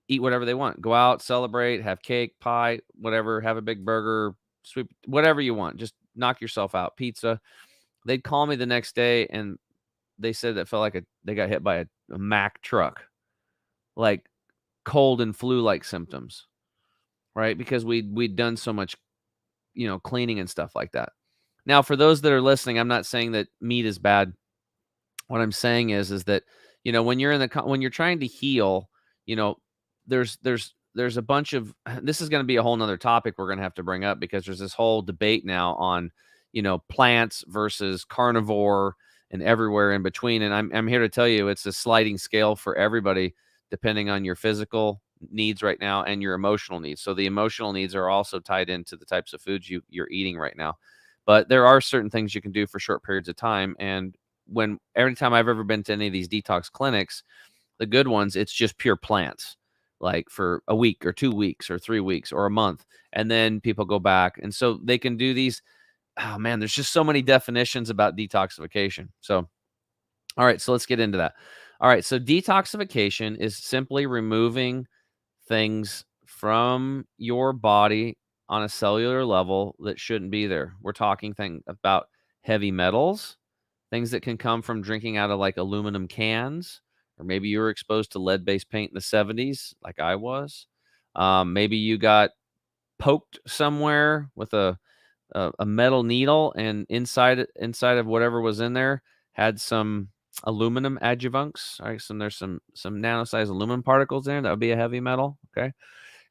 eat whatever they want. Go out, celebrate, have cake, pie, whatever, have a big burger, sweet, whatever you want. Just knock yourself out. Pizza. They'd call me the next day, and they said that felt like they got hit by a Mack truck, like cold and flu-like symptoms, right? Because we'd done so much, cleaning and stuff like that. Now, for those that are listening, I'm not saying that meat is bad. What I'm saying is that, when you're when you're trying to heal, you know, there's a bunch of, this is going to be a whole nother topic we're going to have to bring up, because there's this whole debate now on, plants versus carnivore and everywhere in between. And I'm here to tell you, it's a sliding scale for everybody, depending on your physical needs right now and your emotional needs. So the emotional needs are also tied into the types of foods you're eating right now. But there are certain things you can do for short periods of time. And every time I've ever been to any of these detox clinics, the good ones, it's just pure plants, like for a week or 2 weeks or 3 weeks or a month. And then people go back. And so they can do these. Oh man, there's just so many definitions about detoxification. So, all right, so let's get into that. All right, so detoxification is simply removing things from your body on a cellular level that shouldn't be there. We're talking about heavy metals, things that can come from drinking out of like aluminum cans, or maybe you were exposed to lead-based paint in the 70s, like I was. Maybe you got poked somewhere with a metal needle, and inside of whatever was in there had some aluminum adjuvants. All right, there's some nano-sized aluminum particles in there. That would be a heavy metal. Okay.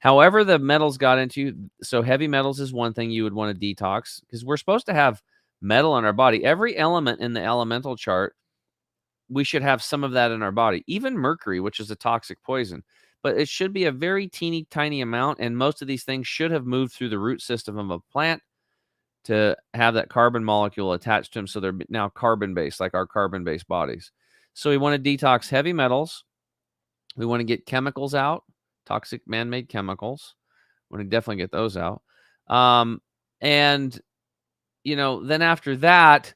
However, the metals got into, so heavy metals is one thing you would want to detox, because we're supposed to have metal in our body. Every element in the elemental chart, we should have some of that in our body. Even mercury, which is a toxic poison, but it should be a very teeny tiny amount. And most of these things should have moved through the root system of a plant to have that carbon molecule attached to them. So they're now carbon-based, like our carbon-based bodies. So we want to detox heavy metals. We want to get chemicals out, toxic man-made chemicals. We want to definitely get those out. And, then after that,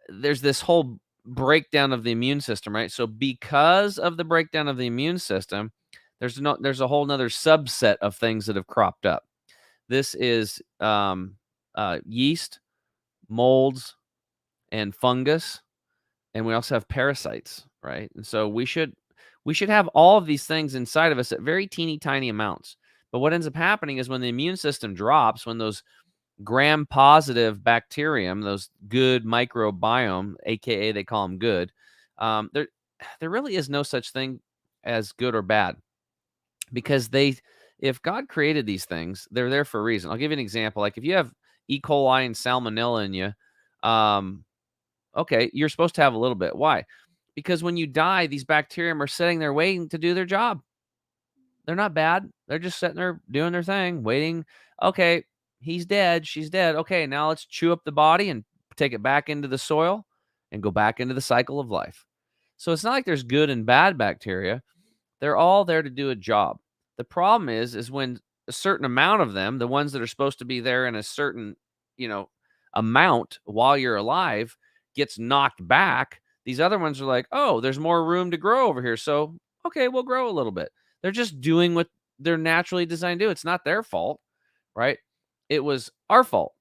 there's this whole breakdown of the immune system, right? So because of the breakdown of the immune system, there's a whole nother subset of things that have cropped up. This is yeast, molds, and fungus, and we also have parasites, right? And so we should have all of these things inside of us at very teeny tiny amounts. But what ends up happening is when the immune system drops, when those gram-positive bacterium, those good microbiome, aka they call them good, there really is no such thing as good or bad, because if God created these things, they're there for a reason. I'll give you an example. Like if you have E. coli and salmonella in you, okay, you're supposed to have a little bit. Why? Because when you die, these bacterium are sitting there waiting to do their job. They're not bad. They're just sitting there doing their thing, waiting. Okay, he's dead. She's dead. Okay, now let's chew up the body and take it back into the soil and go back into the cycle of life. So it's not like there's good and bad bacteria. They're all there to do a job. The problem is when a certain amount of them, the ones that are supposed to be there in a certain, amount while you're alive, gets knocked back, These other ones are like, oh, there's more room to grow over here. So, okay, we'll grow a little bit. They're just doing what they're naturally designed to do. It's not their fault, right? It was our fault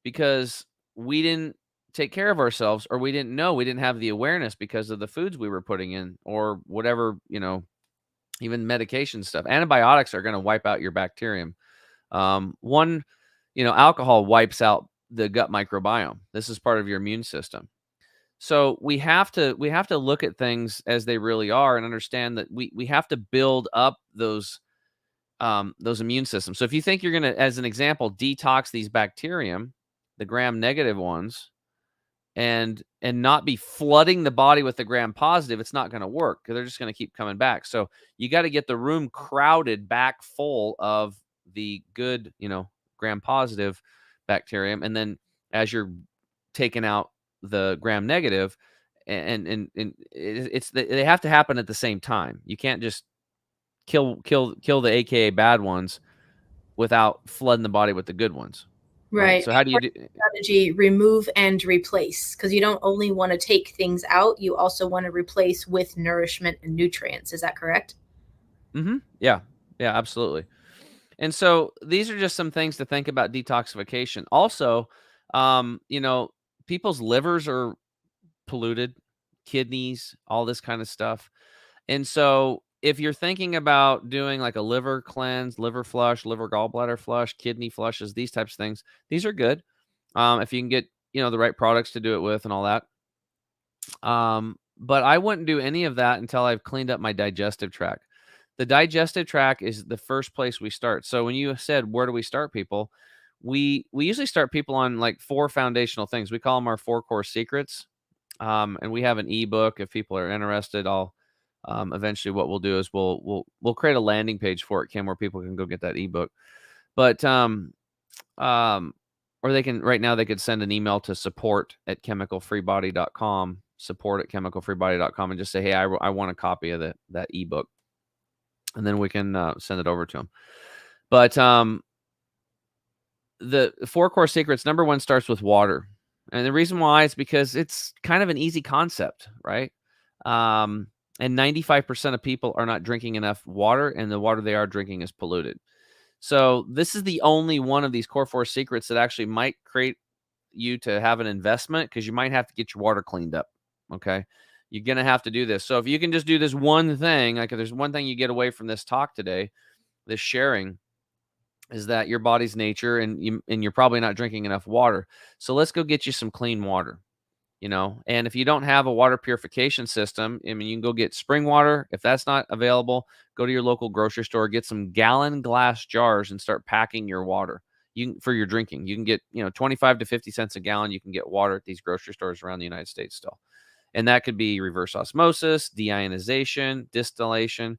because we didn't take care of ourselves, or we didn't know, we didn't have the awareness because of the foods we were putting in, or whatever, even medication stuff. Antibiotics are going to wipe out your bacterium. One, alcohol wipes out the gut microbiome. This is part of your immune system. So we have to look at things as they really are and understand that we have to build up those immune systems. So if you think you're going to, as an example, detox these bacterium, the gram negative ones, and not be flooding the body with the gram positive, it's not going to work because they're just going to keep coming back. So you got to get the room crowded back full of the good, gram positive bacterium. And then as you're taking out the gram negative, and they have to happen at the same time. You can't just kill the AKA bad ones without flooding the body with the good ones. Right. So how do you do strategy? Remove and replace, because you don't only want to take things out, you also want to replace with nourishment and nutrients. Is that correct? Mm-hmm. Yeah, absolutely. And so these are just some things to think about detoxification. Also, people's livers are polluted, kidneys, all this kind of stuff. And so if you're thinking about doing like a liver cleanse, liver flush, liver gallbladder flush, kidney flushes, these types of things, these are good. If you can get, the right products to do it with and all that. But I wouldn't do any of that until I've cleaned up my digestive tract. The digestive tract is the first place we start. So when you said, where do we start people? We usually start people on like 4 foundational things. We call them our 4 core secrets. And we have an ebook. If people are interested, I'll eventually what we'll do is we'll create a landing page for it, Kim, where people can go get that ebook. But or they can right now they could send an email to support@chemicalfreebody.com, support@chemicalfreebody.com, and just say, hey, I want a copy of that ebook, and then we can send it over to them. But the 4 core secrets, number 1 starts with water. And the reason why is because it's kind of an easy concept, right? And 95% of people are not drinking enough water, and the water they are drinking is polluted. So this is the only one of these core 4 secrets that actually might create you to have an investment, because you might have to get your water cleaned up. Okay. You're going to have to do this. So if you can just do this one thing, like if there's one thing you get away from this talk today, this sharing, is that your body's nature, and you're probably not drinking enough water. So let's go get you some clean water, and if you don't have a water purification system, I mean, you can go get spring water. If that's not available, go to your local grocery store, get some gallon glass jars and start packing your water for your drinking. You can get, 25 to 50 cents a gallon. You can get water at these grocery stores around the United States still. And that could be reverse osmosis, deionization, distillation.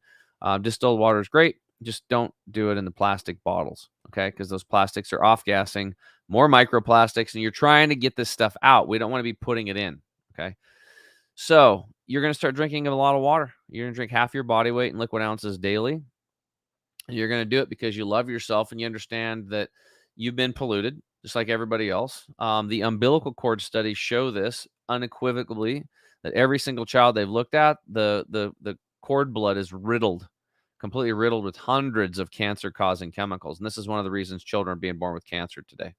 Distilled water is great. Just don't do it in the plastic bottles, okay? Because those plastics are off-gassing more microplastics, and you're trying to get this stuff out. We don't want to be putting it in, okay? So you're going to start drinking a lot of water. You're going to drink half your body weight in liquid ounces daily. You're going to do it because you love yourself and you understand that you've been polluted, just like everybody else. The umbilical cord studies show this unequivocally, that every single child they've looked at, the cord blood is completely riddled with hundreds of cancer-causing chemicals. And this is one of the reasons children are being born with cancer today.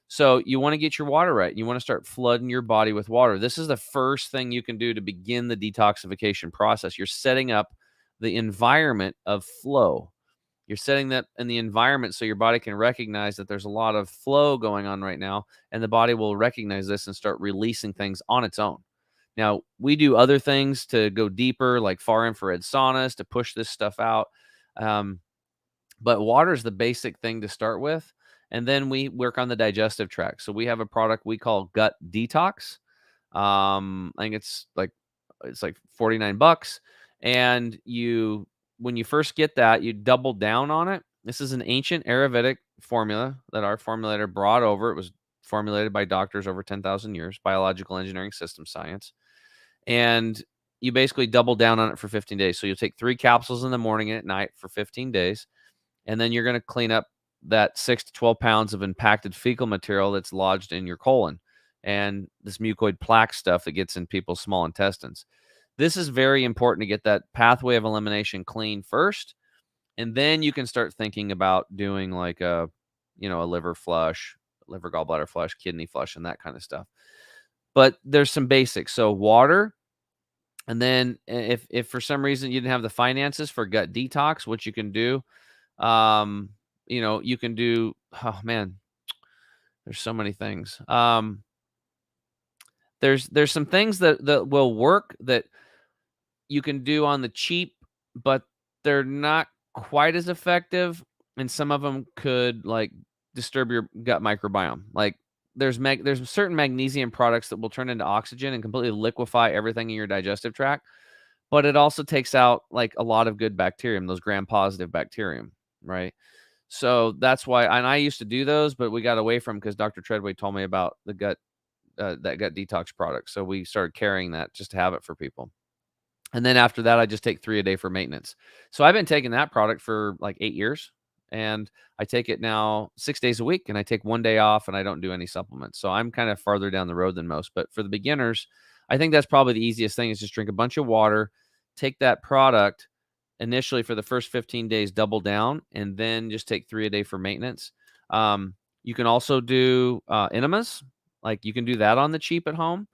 So you want to get your water right. You want to start flooding your body with water. This is the first thing you can do to begin the detoxification process. You're setting up the environment of flow. You're setting that in the environment so your body can recognize that there's a lot of flow going on right now, and the body will recognize this and start releasing things on its own. Now, we do other things to go deeper, like far infrared saunas, to push this stuff out. But water is the basic thing to start with. And then we work on the digestive tract. So we have a product we call Gut Detox. I think it's like $49. And when you first get that, you double down on it. This is an ancient Ayurvedic formula that our formulator brought over. It was formulated by doctors over 10,000 years, biological engineering system science. And you basically double down on it for 15 days. So you'll take 3 capsules in the morning and at night for 15 days. And then you're going to clean up that 6 to 12 pounds of impacted fecal material that's lodged in your colon. and this mucoid plaque stuff that gets in people's small intestines. This is very important to get that pathway of elimination clean first, and then you can start thinking about doing like a liver flush, liver gallbladder flush, kidney flush, and that kind of stuff. But there's some basics. So water, and then if for some reason you didn't have the finances for gut detox, what you can do, you can do. Oh man, there's so many things. There's some things that will work that you can do on the cheap, but they're not quite as effective, and some of them could like disturb your gut microbiome. Like there's certain magnesium products that will turn into oxygen and completely liquefy everything in your digestive tract, but it also takes out like a lot of good bacterium, those gram-positive bacterium, right? So that's why, and I used to do those, but we got away from because Dr. Treadway told me about the that gut detox product. So we started carrying that just to have it for people. And then after that, I just take 3 a day for maintenance. So I've been taking that product for like 8 years, and I take it now 6 days a week, and I take 1 day off, and I don't do any supplements. So I'm kind of farther down the road than most. But for the beginners, I think that's probably the easiest thing is just drink a bunch of water, take that product initially for the first 15 days, double down, and then just take 3 a day for maintenance. You can also do enemas. Like you can do that on the cheap at home.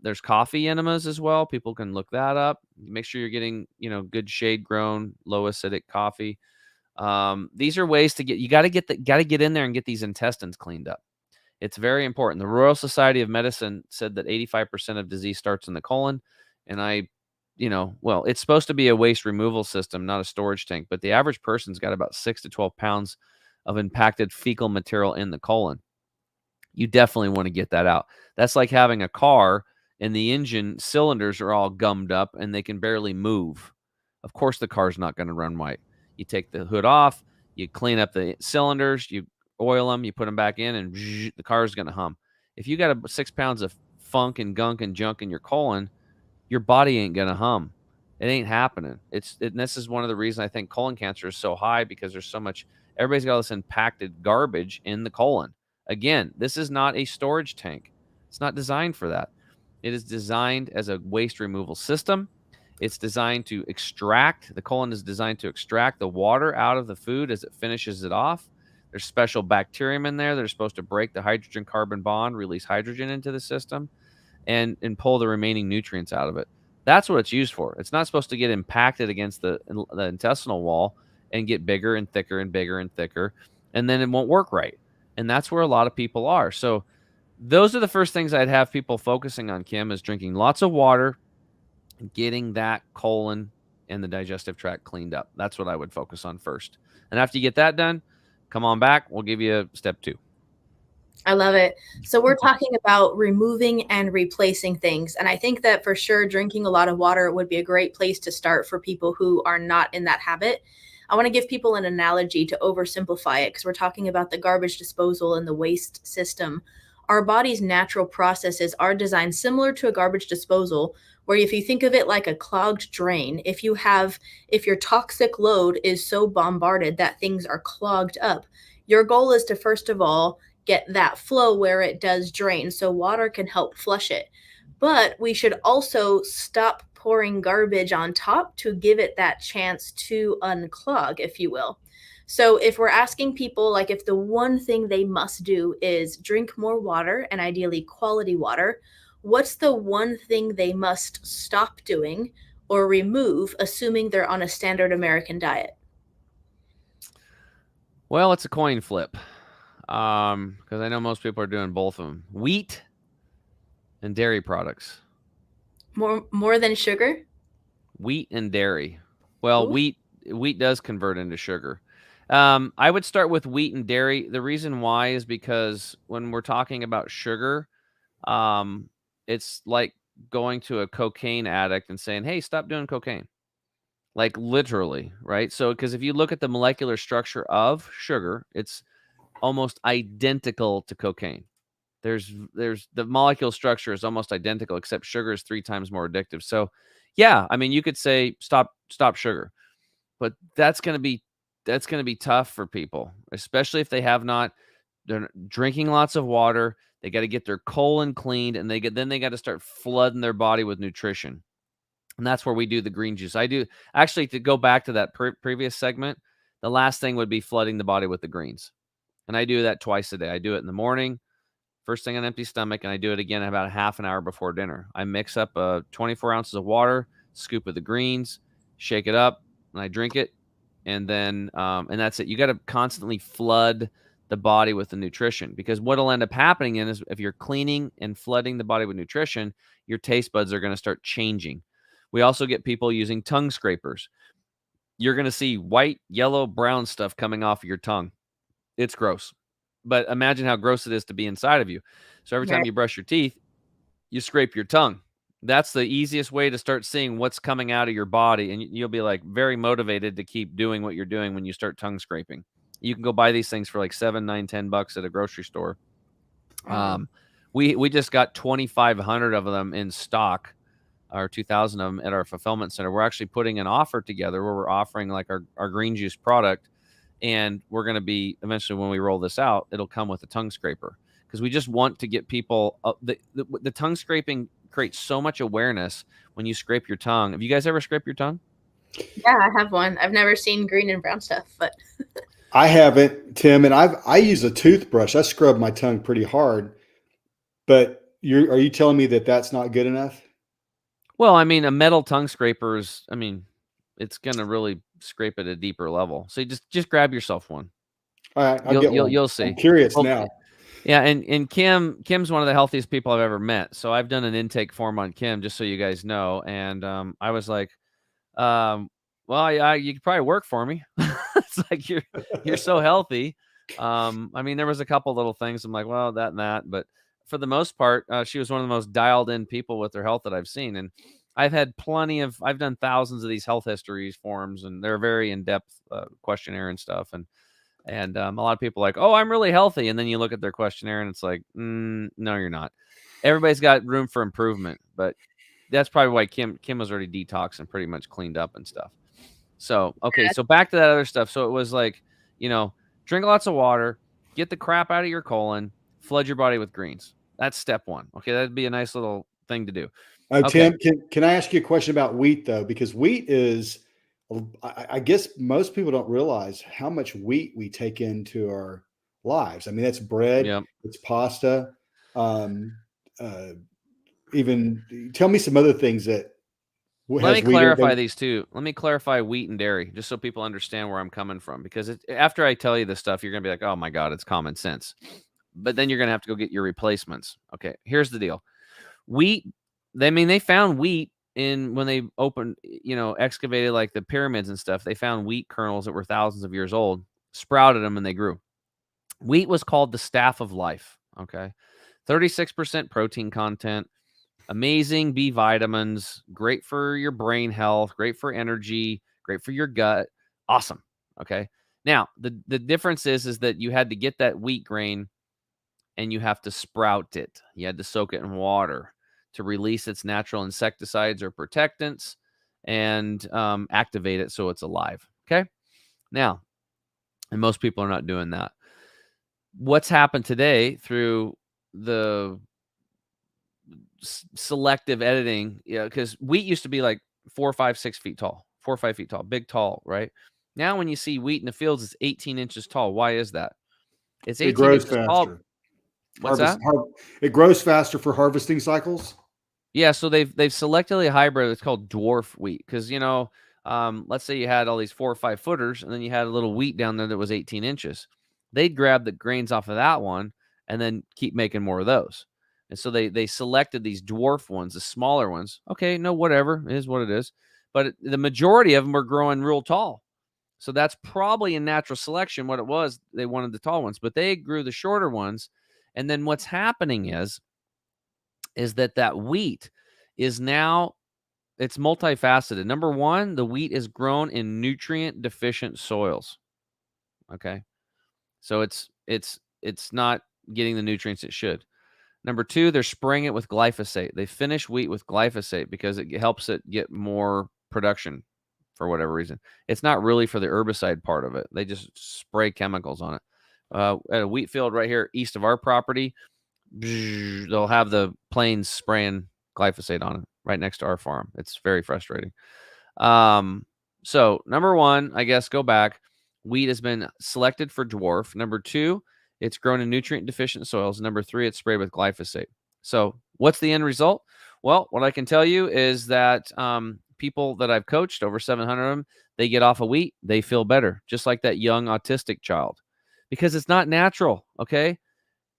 There's coffee enemas as well. People can look that up. Make sure you're getting, good shade grown, low acidic coffee. These are ways to got to get in there and get these intestines cleaned up. It's very important. The Royal Society of Medicine said that 85% of disease starts in the colon. And it's supposed to be a waste removal system, not a storage tank, but the average person's got about 6 to 12 pounds of impacted fecal material in the colon. You definitely want to get that out. That's like having a car and the engine cylinders are all gummed up and they can barely move. Of course, the car's not going to run right. You take the hood off, you clean up the cylinders, you oil them, you put them back in, and the car is going to hum. If you got 6 pounds of funk and gunk and junk in your colon, your body ain't going to hum. It ain't happening. This is one of the reasons I think colon cancer is so high, because there's so much, everybody's got this impacted garbage in the colon. Again, this is not a storage tank. It's not designed for that. It is designed as a waste removal system. It's designed to extract, the colon is designed to extract the water out of the food as it finishes it off. There's special bacterium in there that are supposed to break the hydrogen carbon bond, release hydrogen into the system, and pull the remaining nutrients out of it. That's what it's used for. It's not supposed to get impacted against the intestinal wall and get bigger and thicker and bigger and thicker, and then it won't work right. And that's where a lot of people are. So those are the first things I'd have people focusing on, Kim, is drinking lots of water, getting that colon and the digestive tract cleaned up. That's what I would focus on first. And after you get that done, come on back. We'll give you step 2. I love it. So we're talking about removing and replacing things. And I think that for sure, drinking a lot of water would be a great place to start for people who are not in that habit. I want to give people an analogy to oversimplify it, because we're talking about the garbage disposal and the waste system. Our body's natural processes are designed similar to a garbage disposal, where if you think of it like a clogged drain, if your toxic load is so bombarded that things are clogged up, your goal is to, first of all, get that flow where it does drain, so water can help flush it. But we should also stop pouring garbage on top to give it that chance to unclog, if you will. So if we're asking people, like, if the one thing they must do is drink more water, and ideally quality water, what's the one thing they must stop doing or remove, assuming they're on a standard American diet? Well, it's a coin flip. Because I know most people are doing both of them. Wheat and dairy products. More than sugar? Wheat and dairy. Well, Ooh. wheat does convert into sugar. I would start with wheat and dairy. The reason why is because when we're talking about sugar, it's like going to a cocaine addict and saying, "Hey, stop doing cocaine." Like literally, right? So, because if you look at the molecular structure of sugar, it's almost identical to cocaine. There's the molecule structure is almost identical, except sugar is 3 times more addictive. So, yeah, I mean, you could say stop sugar, but that's going to be tough for people, especially if they have not they're drinking lots of water. They got to get their colon cleaned, and they got to start flooding their body with nutrition. And that's where we do the green juice. I do actually, to go back to that previous segment, the last thing would be flooding the body with the greens. And I do that twice a day. I do it in the morning, first thing on empty stomach, and I do it again about a half an hour before dinner. I mix up 24 ounces of water, scoop of the greens, shake it up, and I drink it. And then, and that's it. You got to constantly flood the body with the nutrition, because what'll end up happening is if you're cleaning and flooding the body with nutrition, your taste buds are going to start changing. We also get people using tongue scrapers. You're going to see white, yellow, brown stuff coming off of your tongue. It's gross. But imagine how gross it is to be inside of you. So every time you brush your teeth, you scrape your tongue. That's the easiest way to start seeing what's coming out of your body. And you'll be like very motivated to keep doing what you're doing when you start tongue scraping. You can go buy these things for like $7, $9, $10 at a grocery store. We just got 2,500 of them in stock, or 2,000 of them at our fulfillment center. We're actually putting an offer together where we're offering like our green juice product. And we're going to be, eventually when we roll this out, it'll come with a tongue scraper, because we just want to get people the tongue scraping creates so much awareness when you scrape your tongue. Have you guys ever scraped your tongue? Yeah, I have one. I've never seen green and brown stuff, but I haven't, Tim, and I use a toothbrush. I scrub my tongue pretty hard, but are you telling me that that's not good enough? Well, I mean, a metal tongue scraper is, I mean, it's going to really scrape at a deeper level. So just grab yourself one. All right, I'll get one. You'll see. I'm curious now. Yeah, and Kim's one of the healthiest people I've ever met. So I've done an intake form on Kim, just so you guys know. And I was like, well, yeah, you could probably work for me. It's like you're so healthy. I mean, there was a couple little things. I'm like, well, that and that, but for the most part, she was one of the most dialed in people with her health that I've seen. And I've done thousands of these health histories forms, and they're very in depth questionnaire and stuff. And a lot of people are like, oh, I'm really healthy. And then you look at their questionnaire and it's like, no, you're not. Everybody's got room for improvement, but that's probably why Kim was already detoxed and pretty much cleaned up and stuff. So, okay. So back to that other stuff. So it was like, drink lots of water, get the crap out of your colon, flood your body with greens. That's step one. Okay. That'd be a nice little thing to do. Tim, can I ask you a question about wheat though? Because wheat is, I guess most people don't realize how much wheat we take into our lives. I mean, that's bread, it's pasta. Even tell me some other things that. Let me clarify these too. Let me clarify wheat and dairy, just so people understand where I'm coming from. Because after I tell you this stuff, you're going to be like, oh my God, it's common sense. But then you're going to have to go get your replacements. Okay, here's the deal. Wheat, they found wheat when they opened, excavated like the pyramids and stuff. They found wheat kernels that were thousands of years old, sprouted them, and they grew. Wheat was called the staff of life. Okay, 36% protein content, amazing B vitamins, great for your brain health, great for energy, great for your gut. Awesome. Okay. Now, the difference is that you had to get that wheat grain and you have to sprout it. You had to soak it in water to release its natural insecticides or protectants and activate it so it's alive. Okay. Now, and most people are not doing that. What's happened today through the selective editing, because wheat used to be like 4, 5, 6 feet tall, 4 or 5 feet tall, big, tall, right? Now, when you see wheat in the fields, it's 18 inches tall. Why is that? It's 18 grows inches faster. tall. What's that? It grows faster for harvesting cycles. Yeah, so they've selectively hybrid. It's called dwarf wheat because let's say you had all these 4 or 5 footers, and then you had a little wheat down there that was 18 inches. They'd grab the grains off of that one and then keep making more of those. And so they selected these dwarf ones, the smaller ones. Okay, no, whatever, it is what it is. But the majority of them are growing real tall. So that's probably in natural selection what it was. They wanted the tall ones, but they grew the shorter ones. And then what's happening is that wheat is now, it's multifaceted. Number one, the wheat is grown in nutrient deficient soils. Okay. So it's not getting the nutrients it should. Number two, they're spraying it with glyphosate. They finish wheat with glyphosate because it helps it get more production for whatever reason. It's not really for the herbicide part of it. They just spray chemicals on it. at a wheat field right here east of our property. They'll have the planes spraying glyphosate on it right next to our farm. It's very frustrating. So number one, I guess, go back. Wheat has been selected for dwarf. Number two, it's grown in nutrient deficient soils. Number three, it's sprayed with glyphosate. So what's the end result? Well, what I can tell you is that people that I've coached, over 700 of them, they get off of wheat, they feel better, just like that young autistic child, because it's not natural. Okay.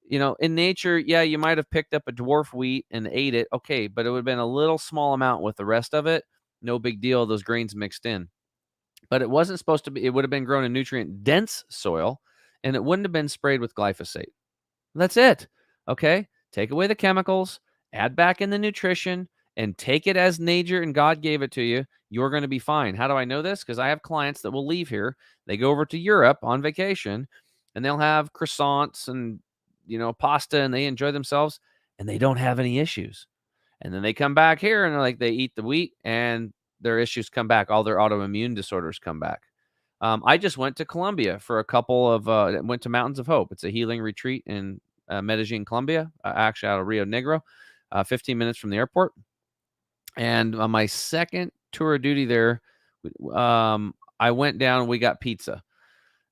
In nature, yeah, you might have picked up a dwarf wheat and ate it. Okay. But it would have been a little small amount with the rest of it. No big deal. Those grains mixed in. But it wasn't supposed to be, it would have been grown in nutrient dense soil, and it wouldn't have been sprayed with glyphosate. That's it. Okay. Take away the chemicals, add back in the nutrition, and take it as nature and God gave it to you. You're going to be fine. How do I know this? Because I have clients that will leave here. They go over to Europe on vacation, and they'll have croissants and, pasta, and they enjoy themselves, and they don't have any issues. And then they come back here and they eat the wheat and their issues come back. All their autoimmune disorders come back. I just went to Colombia for a couple of, went to Mountains of Hope. It's a healing retreat in Medellin, Colombia, actually out of Rio Negro, 15 minutes from the airport. And on my second tour of duty there, I went down and we got pizza.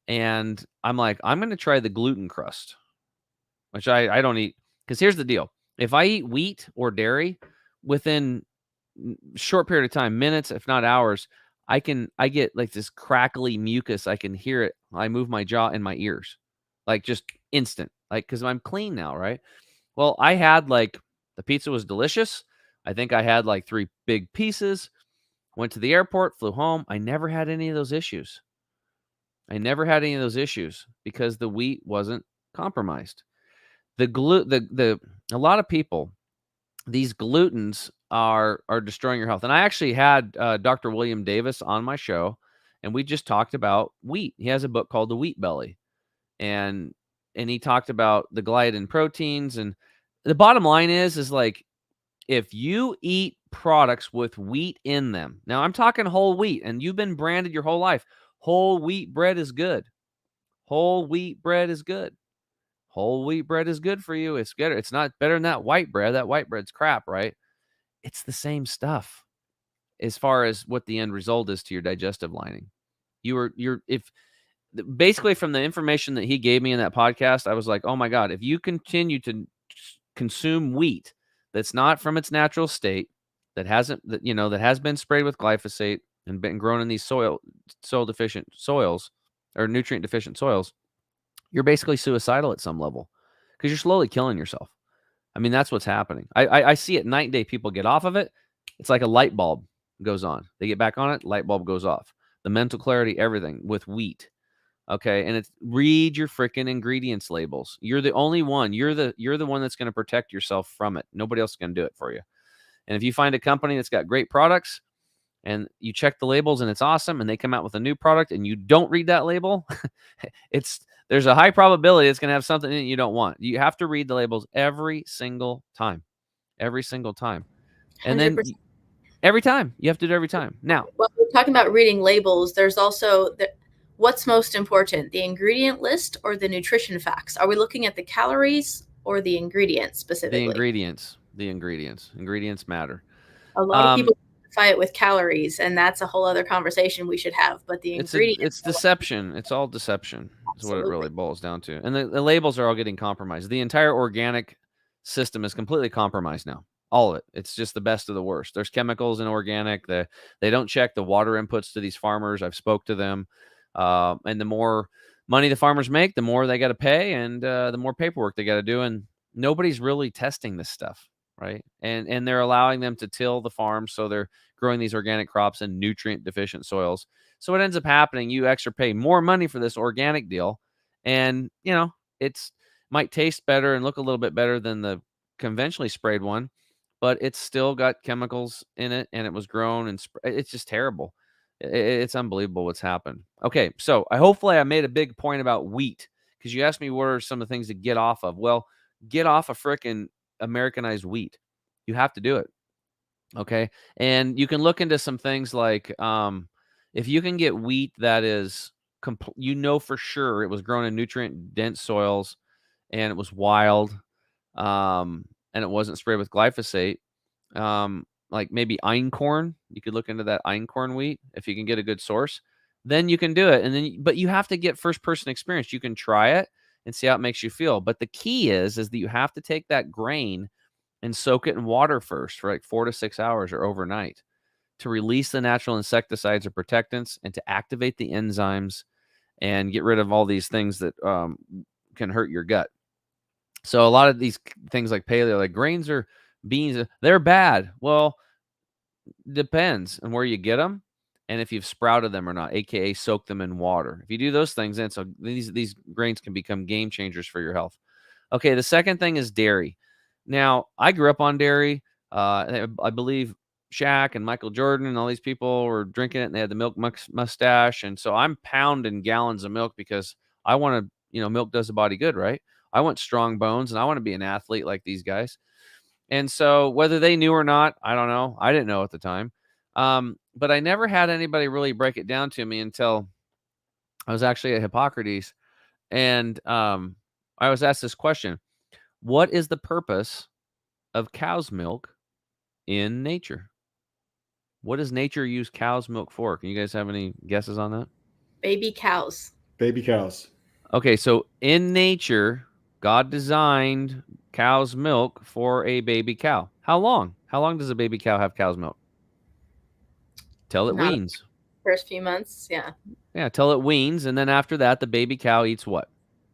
And I'm like, I'm going to try the gluten crust, which I don't eat. Because here's the deal. If I eat wheat or dairy within short period of time, minutes, if not hours, I get like this crackly mucus. I can hear it. I move my jaw and my ears, like just instant, like, because I'm clean now, right? Well, I had the pizza was delicious. I think I had like 3 big pieces. Went to the airport, flew home. I never had any of those issues. Because the wheat wasn't compromised. A lot of people, these glutens are destroying your health. And I actually had Dr. William Davis on my show, and we just talked about wheat. He has a book called The Wheat Belly, and he talked about the gliadin proteins. And the bottom line is like, if you eat products with wheat in them, now I'm talking whole wheat, and you've been branded your whole life, whole wheat bread is good. Whole wheat bread is good. Whole wheat bread is good for you. It's good. It's not better than that white bread. That white bread's crap, right? It's the same stuff as far as what the end result is to your digestive lining. If basically from the information that he gave me in that podcast, I was like, oh my God, if you continue to consume wheat that's not from its natural state, that has been sprayed with glyphosate and been grown in these soil deficient soils or nutrient deficient soils, you're basically suicidal at some level because you're slowly killing yourself. I mean, that's what's happening. I see it night and day. People get off of it. It's like a light bulb goes on. They get back on it, light bulb goes off. The mental clarity, everything with wheat. Okay. And it's read your freaking ingredients labels. You're the only one. You're the one that's going to protect yourself from it. Nobody else is going to do it for you. And if you find a company that's got great products and you check the labels and it's awesome, and they come out with a new product and you don't read that label, there's a high probability it's going to have something in it you don't want. You have to read the labels every single time. Every single time. And 100%. then every time. You have to do it every time. Now, well, we're talking about reading labels. There's also what's most important, the ingredient list or the nutrition facts? Are we looking at the calories or the ingredients specifically? The ingredients matter. A lot of people identify it with calories, and that's a whole other conversation we should have. But the ingredients, it's deception. It's all deception. Is what it really boils down to. And the labels are all getting compromised. The entire organic system is completely compromised now. All of it. It's just the best of the worst. There's chemicals in organic. They don't check the water inputs to these farmers. I've spoke to them. And the more money the farmers make, the more they got to pay, and the more paperwork they got to do. And nobody's really testing this stuff, right? And they're allowing them to till the farm, so they're growing these organic crops in nutrient deficient soils. So what ends up happening, you extra pay more money for this organic deal, and it's might taste better and look a little bit better than the conventionally sprayed one, but it's still got chemicals in it, and it was grown and it's just terrible. It's unbelievable what's happened. Okay, so hopefully I made a big point about wheat, because you asked me what are some of the things to get off of. Well, get off of frickin' Americanized wheat. You have to do it. Okay, and you can look into some things like if you can get wheat that is you know for sure it was grown in nutrient dense soils and it was wild, and it wasn't sprayed with glyphosate, like maybe einkorn. You could look into that einkorn wheat if you can get a good source. Then you can do it, and then but you have to get first person experience. You can try it and see how it makes you feel. But the key is that you have to take that grain and soak it in water first for like 4 to 6 hours or overnight to release the natural insecticides or protectants and to activate the enzymes and get rid of all these things that can hurt your gut. So a lot of these things like paleo, like grains or beans, they're bad. Well, depends on where you get them and if you've sprouted them or not, aka soak them in water. If you do those things, then so these grains can become game changers for your health. Okay, the second thing is dairy. Now, I grew up on dairy. I believe Shaq and Michael Jordan and all these people were drinking it, and they had the milk mustache. And so I'm pounding gallons of milk because I want to, milk does the body good, right? I want strong bones, and I want to be an athlete like these guys. And so whether they knew or not, I don't know. I didn't know at the time. But I never had anybody really break it down to me until I was actually at Hippocrates. And I was asked this question: what is the purpose of cow's milk in nature? What does nature use cow's milk for? Can you guys have any guesses on that? Baby cows. Baby cows. Okay, so in nature, God designed cow's milk for a baby cow. How long? How long does a baby cow have cow's milk? Till it Not weans. first few months, yeah. Yeah, till it weans, and then after that, the baby cow eats what?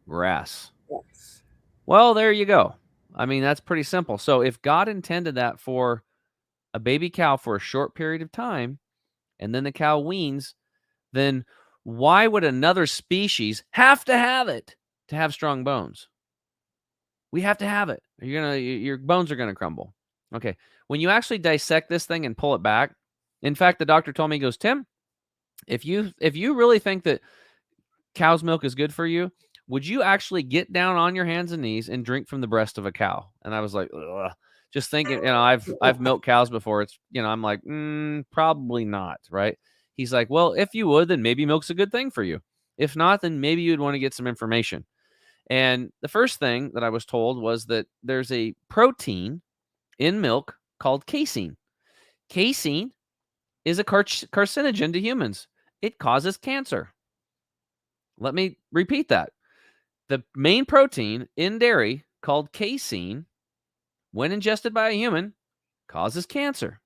Grass. Yes. Well, there you go. I mean, that's pretty simple. So if God intended that for a baby cow for a short period of time, and then the cow weans, then why would another species have to have it to have strong bones? We have to have it. Your bones are gonna crumble. Okay. When you actually dissect this thing and pull it back, in fact, the doctor told me, he goes, Tim, if you really think that cow's milk is good for you, would you actually get down on your hands and knees and drink from the breast of a cow? And I was like, ugh. Just thinking, I've milked cows before. It's, I'm like, probably not, right? He's like, well, if you would, then maybe milk's a good thing for you. If not, then maybe you'd want to get some information. And the first thing that I was told was that there's a protein in milk called casein. Casein is a carcinogen to humans. It causes cancer. Let me repeat that. The main protein in dairy, called casein, when ingested by a human, causes cancer.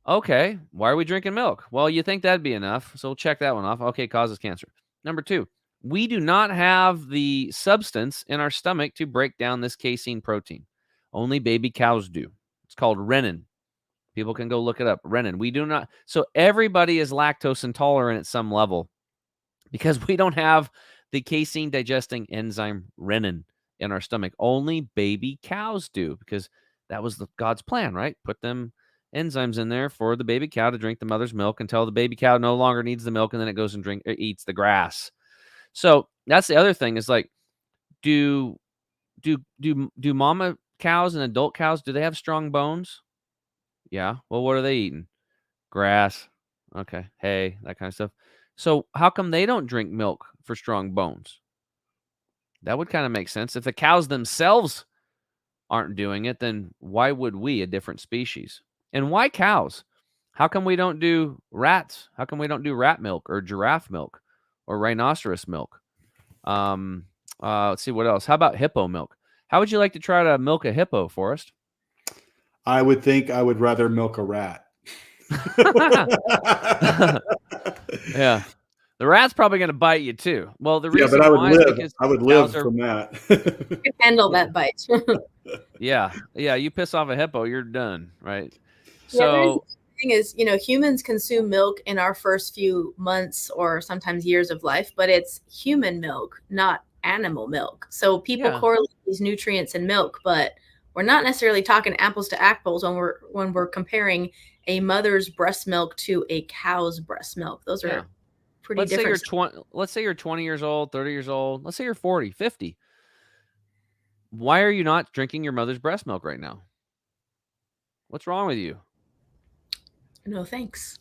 Okay, why are we drinking milk? Well, you think that'd be enough, so we'll check that one off. Okay, causes cancer. Number 2, we do not have the substance in our stomach to break down this casein protein. Only baby cows do. It's called renin. People can go look it up. Renin. We do not. So everybody is lactose intolerant at some level because we don't have the casein digesting enzyme renin in our stomach. Only baby cows do, because that was God's plan, right? Put them enzymes in there for the baby cow to drink the mother's milk until the baby cow no longer needs the milk, and then it goes and eats the grass. So that's the other thing, is like, do mama cows and adult cows, do they have strong bones? Yeah. Well, what are they eating? Grass. Okay. Hay, that kind of stuff. So how come they don't drink milk for strong bones? That would kind of make sense. If the cows themselves aren't doing it, then why would we, a different species? And why cows? How come we don't do rats? How come we don't do rat milk or giraffe milk or rhinoceros milk? Let's see what else. How about hippo milk? How would you like to try to milk a hippo, Forrest? I would think I would rather milk a rat. Yeah. The rat's probably going to bite you too. Well, the reason but I would why is live. because I would live from that. You can handle that bite. Yeah. You piss off a hippo, you're done, right? So the thing is, humans consume milk in our first few months or sometimes years of life, but it's human milk, not animal milk. So people correlate these nutrients in milk, but we're not necessarily talking apples to apples when we're comparing a mother's breast milk to a cow's breast milk. Those are pretty different. Let's say you're 20 years old, 30 years old. Let's say you're 40, 50. Why are you not drinking your mother's breast milk right now? What's wrong with you? No, thanks.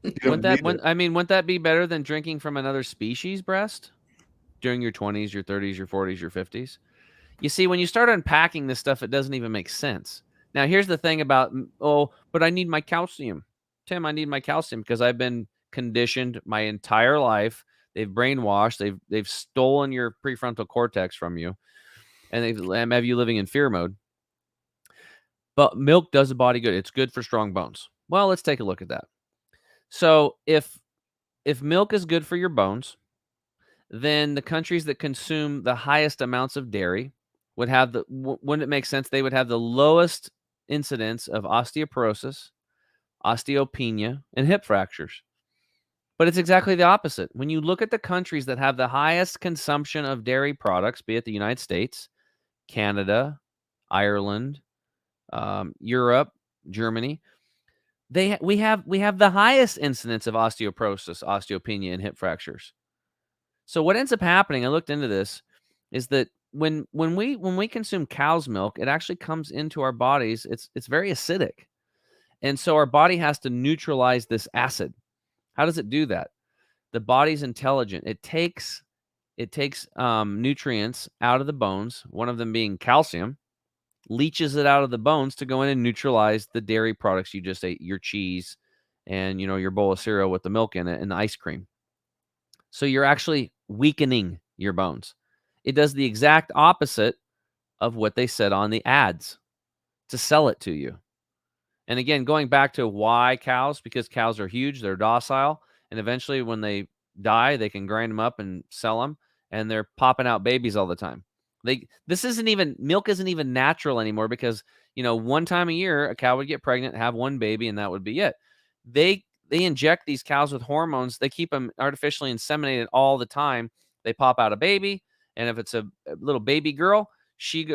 You don't need it. Wouldn't that be better than drinking from another species breast during your 20s, your 30s, your 40s, your 50s? You see, when you start unpacking this stuff, it doesn't even make sense. Now, here's the thing about, oh, but I need my calcium. Tim, I need my calcium because I've been conditioned my entire life. They've brainwashed. They've stolen your prefrontal cortex from you, and they have you living in fear mode. But milk does the body good. It's good for strong bones. Well, let's take a look at that. So if milk is good for your bones, then the countries that consume the highest amounts of dairy would have wouldn't it make sense they would have the lowest incidence of osteoporosis, osteopenia, and hip fractures? But it's exactly the opposite. When you look at the countries that have the highest consumption of dairy products, be it the United States, Canada, Ireland, Europe, Germany, we have the highest incidence of osteoporosis, osteopenia, and hip fractures. So what ends up happening, I looked into this, is that when we consume cow's milk, it actually comes into our bodies. It's very acidic, and so our body has to neutralize this acid. How does it do that? The body's intelligent. It takes nutrients out of the bones. One of them being calcium, leaches it out of the bones to go in and neutralize the dairy products you just ate, your cheese, and your bowl of cereal with the milk in it and the ice cream. So you're actually weakening your bones. It does the exact opposite of what they said on the ads to sell it to you. And again, going back to why cows, because cows are huge, they're docile, and eventually when they die, they can grind them up and sell them, and they're popping out babies all the time. Milk isn't even natural anymore because, one time a year, a cow would get pregnant, have one baby, and that would be it. They inject these cows with hormones. They keep them artificially inseminated all the time. They pop out a baby, and if it's a little baby girl, she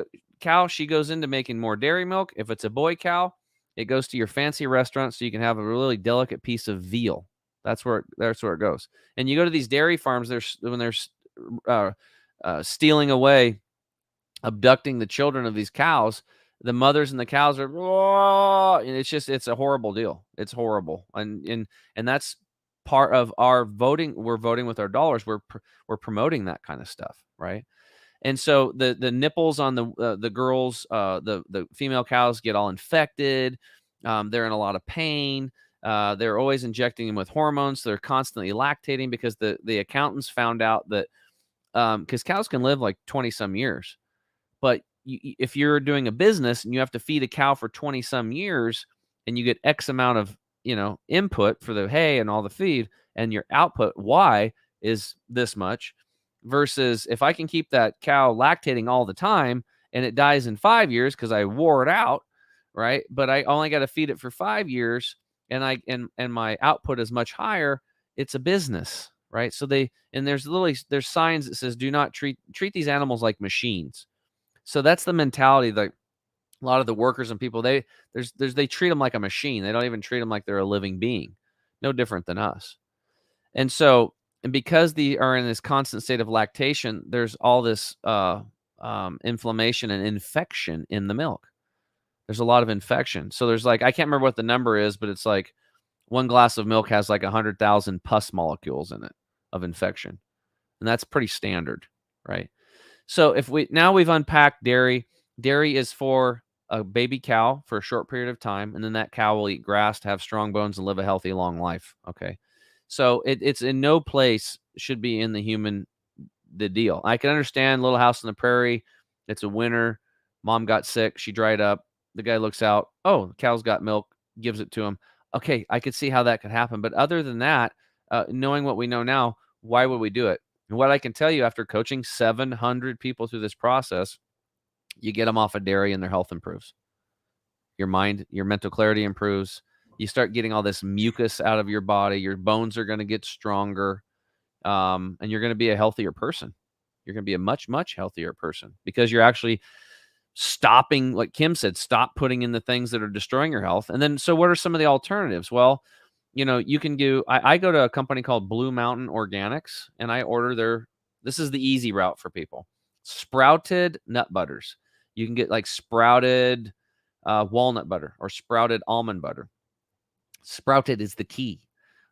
goes into making more dairy milk. If it's a boy cow, it goes to your fancy restaurant so you can have a really delicate piece of veal. That's where it goes. And you go to these dairy farms, when they're stealing away, abducting the children of these cows, the mothers and the cows are, oh, and it's a horrible deal. It's horrible. And that's part of our voting. We're voting with our dollars. We're promoting that kind of stuff, right? And so the nipples on the girls, the female cows get all infected. They're in a lot of pain. They're always injecting them with hormones. They're constantly lactating because the accountants found out that because cows can live like 20 some years, but if you're doing a business and you have to feed a cow for 20 some years and you get X amount of input for the hay and all the feed, and your output Y is this much, versus if I can keep that cow lactating all the time and it dies in 5 years because I wore it out, right? But I only got to feed it for 5 years and my output is much higher. It's a business, right? So there's signs that says do not treat these animals like machines. So that's the mentality that a lot of the workers and people, they treat them like a machine. They don't even treat them like they're a living being, no different than us. And so, and because they are in this constant state of lactation, there's all this inflammation and infection in the milk. There's a lot of infection. So there's I can't remember what the number is, but it's like one glass of milk has like 100,000 pus molecules in it of infection. And that's pretty standard, right? So we've unpacked dairy. Dairy is for a baby cow for a short period of time, and then that cow will eat grass to have strong bones and live a healthy, long life. Okay. So it's in no place should be in the deal. I can understand Little House on the Prairie. It's a winter. Mom got sick. She dried up. The guy looks out. Oh, the cow's got milk, gives it to him. Okay. I could see how that could happen. But other than that, knowing what we know now, why would we do it? And what I can tell you after coaching 700 people through this process, you get them off of dairy and their health improves. Your mental clarity improves. You start getting all this mucus out of your body. Your bones are going to get stronger. And you're going to be a healthier person. You're going to be a much, much healthier person because you're actually stopping, like Kim said, stop putting in the things that are destroying your health. And then, so what are some of the alternatives? Well, you can do, I go to a company called Blue Mountain Organics and I order this is the easy route for people. Sprouted nut butters. You can get like sprouted walnut butter or sprouted almond butter. Sprouted is the key.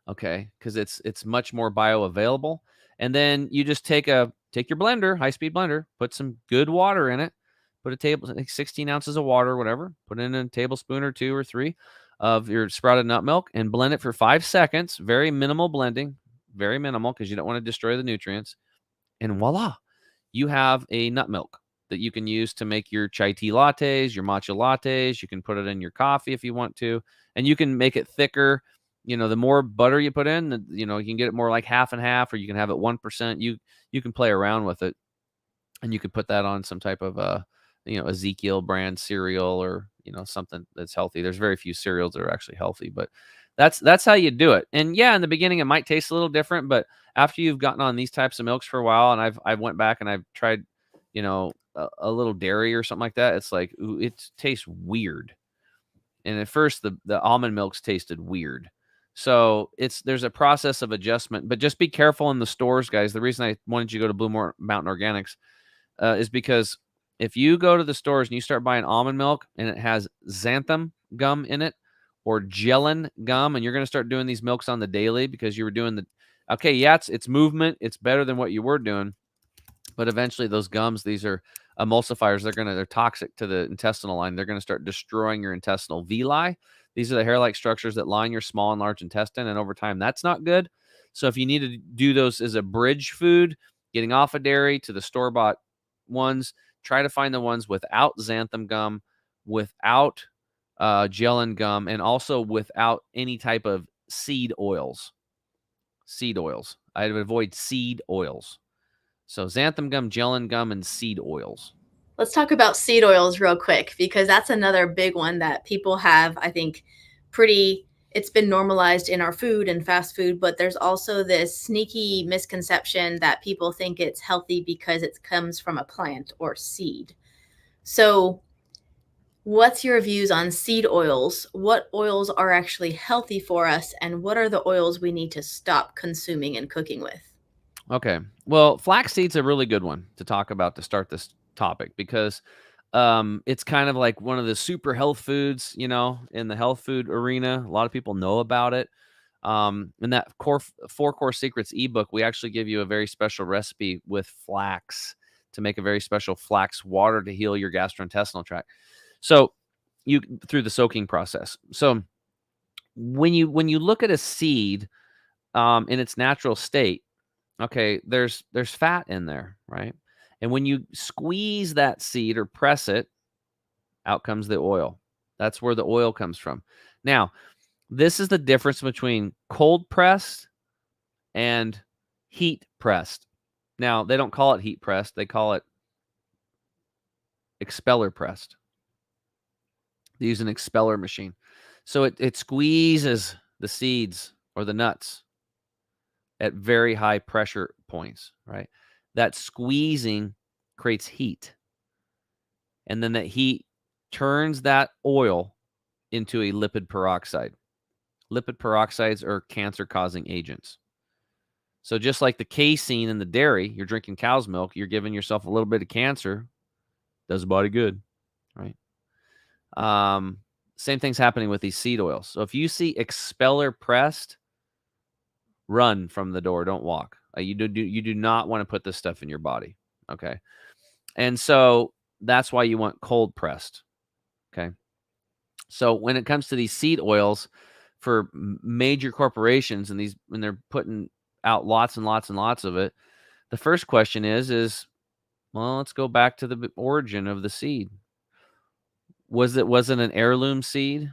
Okay, because it's much more bioavailable. And then you just take your blender, high-speed blender, put some good water in it, put like 16 ounces of water, whatever, put in a tablespoon or 2 or 3 of your sprouted nut milk and blend it for 5 seconds. Very minimal blending, very minimal, because you don't want to destroy the nutrients. And voila, you have a nut milk that you can use to make your chai tea lattes, your matcha lattes. You can put it in your coffee if you want to, and you can make it thicker. The more butter you put in, you can get it more like half and half, or you can have it 1%. You can play around with it, and you could put that on some type of Ezekiel brand cereal, or something that's healthy. There's very few cereals that are actually healthy, but that's how you do it. And yeah, in the beginning it might taste a little different, but after you've gotten on these types of milks for a while, and I've went back and I've tried a little dairy or something like that, it's like, ooh, it tastes weird. And at first the almond milks tasted weird. So there's a process of adjustment, but just be careful in the stores, guys. The reason I wanted you to go to Blue Mountain Organics is because if you go to the stores and you start buying almond milk and it has xanthan gum in it or gellan gum, and you're going to start doing these milks on the daily because you were doing it's movement. It's better than what you were doing. But eventually those gums, these are emulsifiers. They're toxic to the intestinal line. They're going to start destroying your intestinal villi. These are the hair-like structures that line your small and large intestine. And over time, that's not good. So if you need to do those as a bridge food, getting off of dairy to the store-bought ones, try to find the ones without xanthan gum, without gellan gum, and also without any type of seed oils. I would avoid seed oils. So xanthan gum, gellan gum, and seed oils. Let's talk about seed oils real quick, because that's another big one that people have, I think, it's been normalized in our food and fast food, but there's also this sneaky misconception that people think it's healthy because it comes from a plant or seed. So what's your views on seed oils? What oils are actually healthy for us, and what are the oils we need to stop consuming and cooking with? Okay. Well, flaxseed's a really good one to talk about to start this topic, because it's kind of like one of the super health foods, in the health food arena. A lot of people know about it. In that 4 Core Secrets ebook, we actually give you a very special recipe with flax to make a very special flax water to heal your gastrointestinal tract. So through the soaking process. So when you look at a seed in its natural state, okay, there's fat in there, right? And when you squeeze that seed or press it, out comes the oil. That's where the oil comes from. Now, this is the difference between cold pressed and heat pressed. Now, they don't call it heat pressed. They call it expeller pressed. They use an expeller machine. So it squeezes the seeds or the nuts at very high pressure points, right? That squeezing creates heat. And then that heat turns that oil into a lipid peroxide. Lipid peroxides are cancer-causing agents. So just like the casein in the dairy, you're drinking cow's milk, you're giving yourself a little bit of cancer, does the body good, right? Same thing's happening with these seed oils. So if you see expeller pressed, run from the door. Don't walk. You do not want to put this stuff in your body. Okay. And so that's why you want cold pressed. Okay. So when it comes to these seed oils for major corporations, and when they're putting out lots and lots and lots of it, the first question is, well, let's go back to the origin of the seed. Was it an heirloom seed?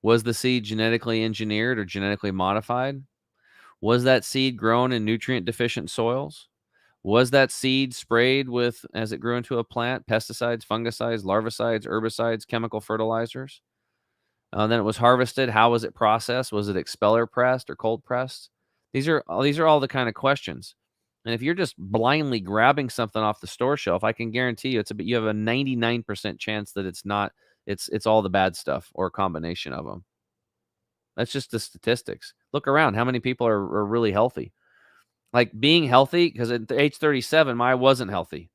Was the seed genetically engineered or genetically modified? Was that seed grown in nutrient deficient soils? Was that seed sprayed with, as it grew into a plant, pesticides, fungicides, larvicides, herbicides, chemical fertilizers? Then it was harvested. How was it processed? Was it expeller pressed or cold pressed? These are all the kind of questions. And if you're just blindly grabbing something off the store shelf, I can guarantee you you have a 99% chance that it's not. It's all the bad stuff or a combination of them. That's just the statistics. Look around. How many people are really healthy? Like being healthy, because at age 37, I wasn't healthy.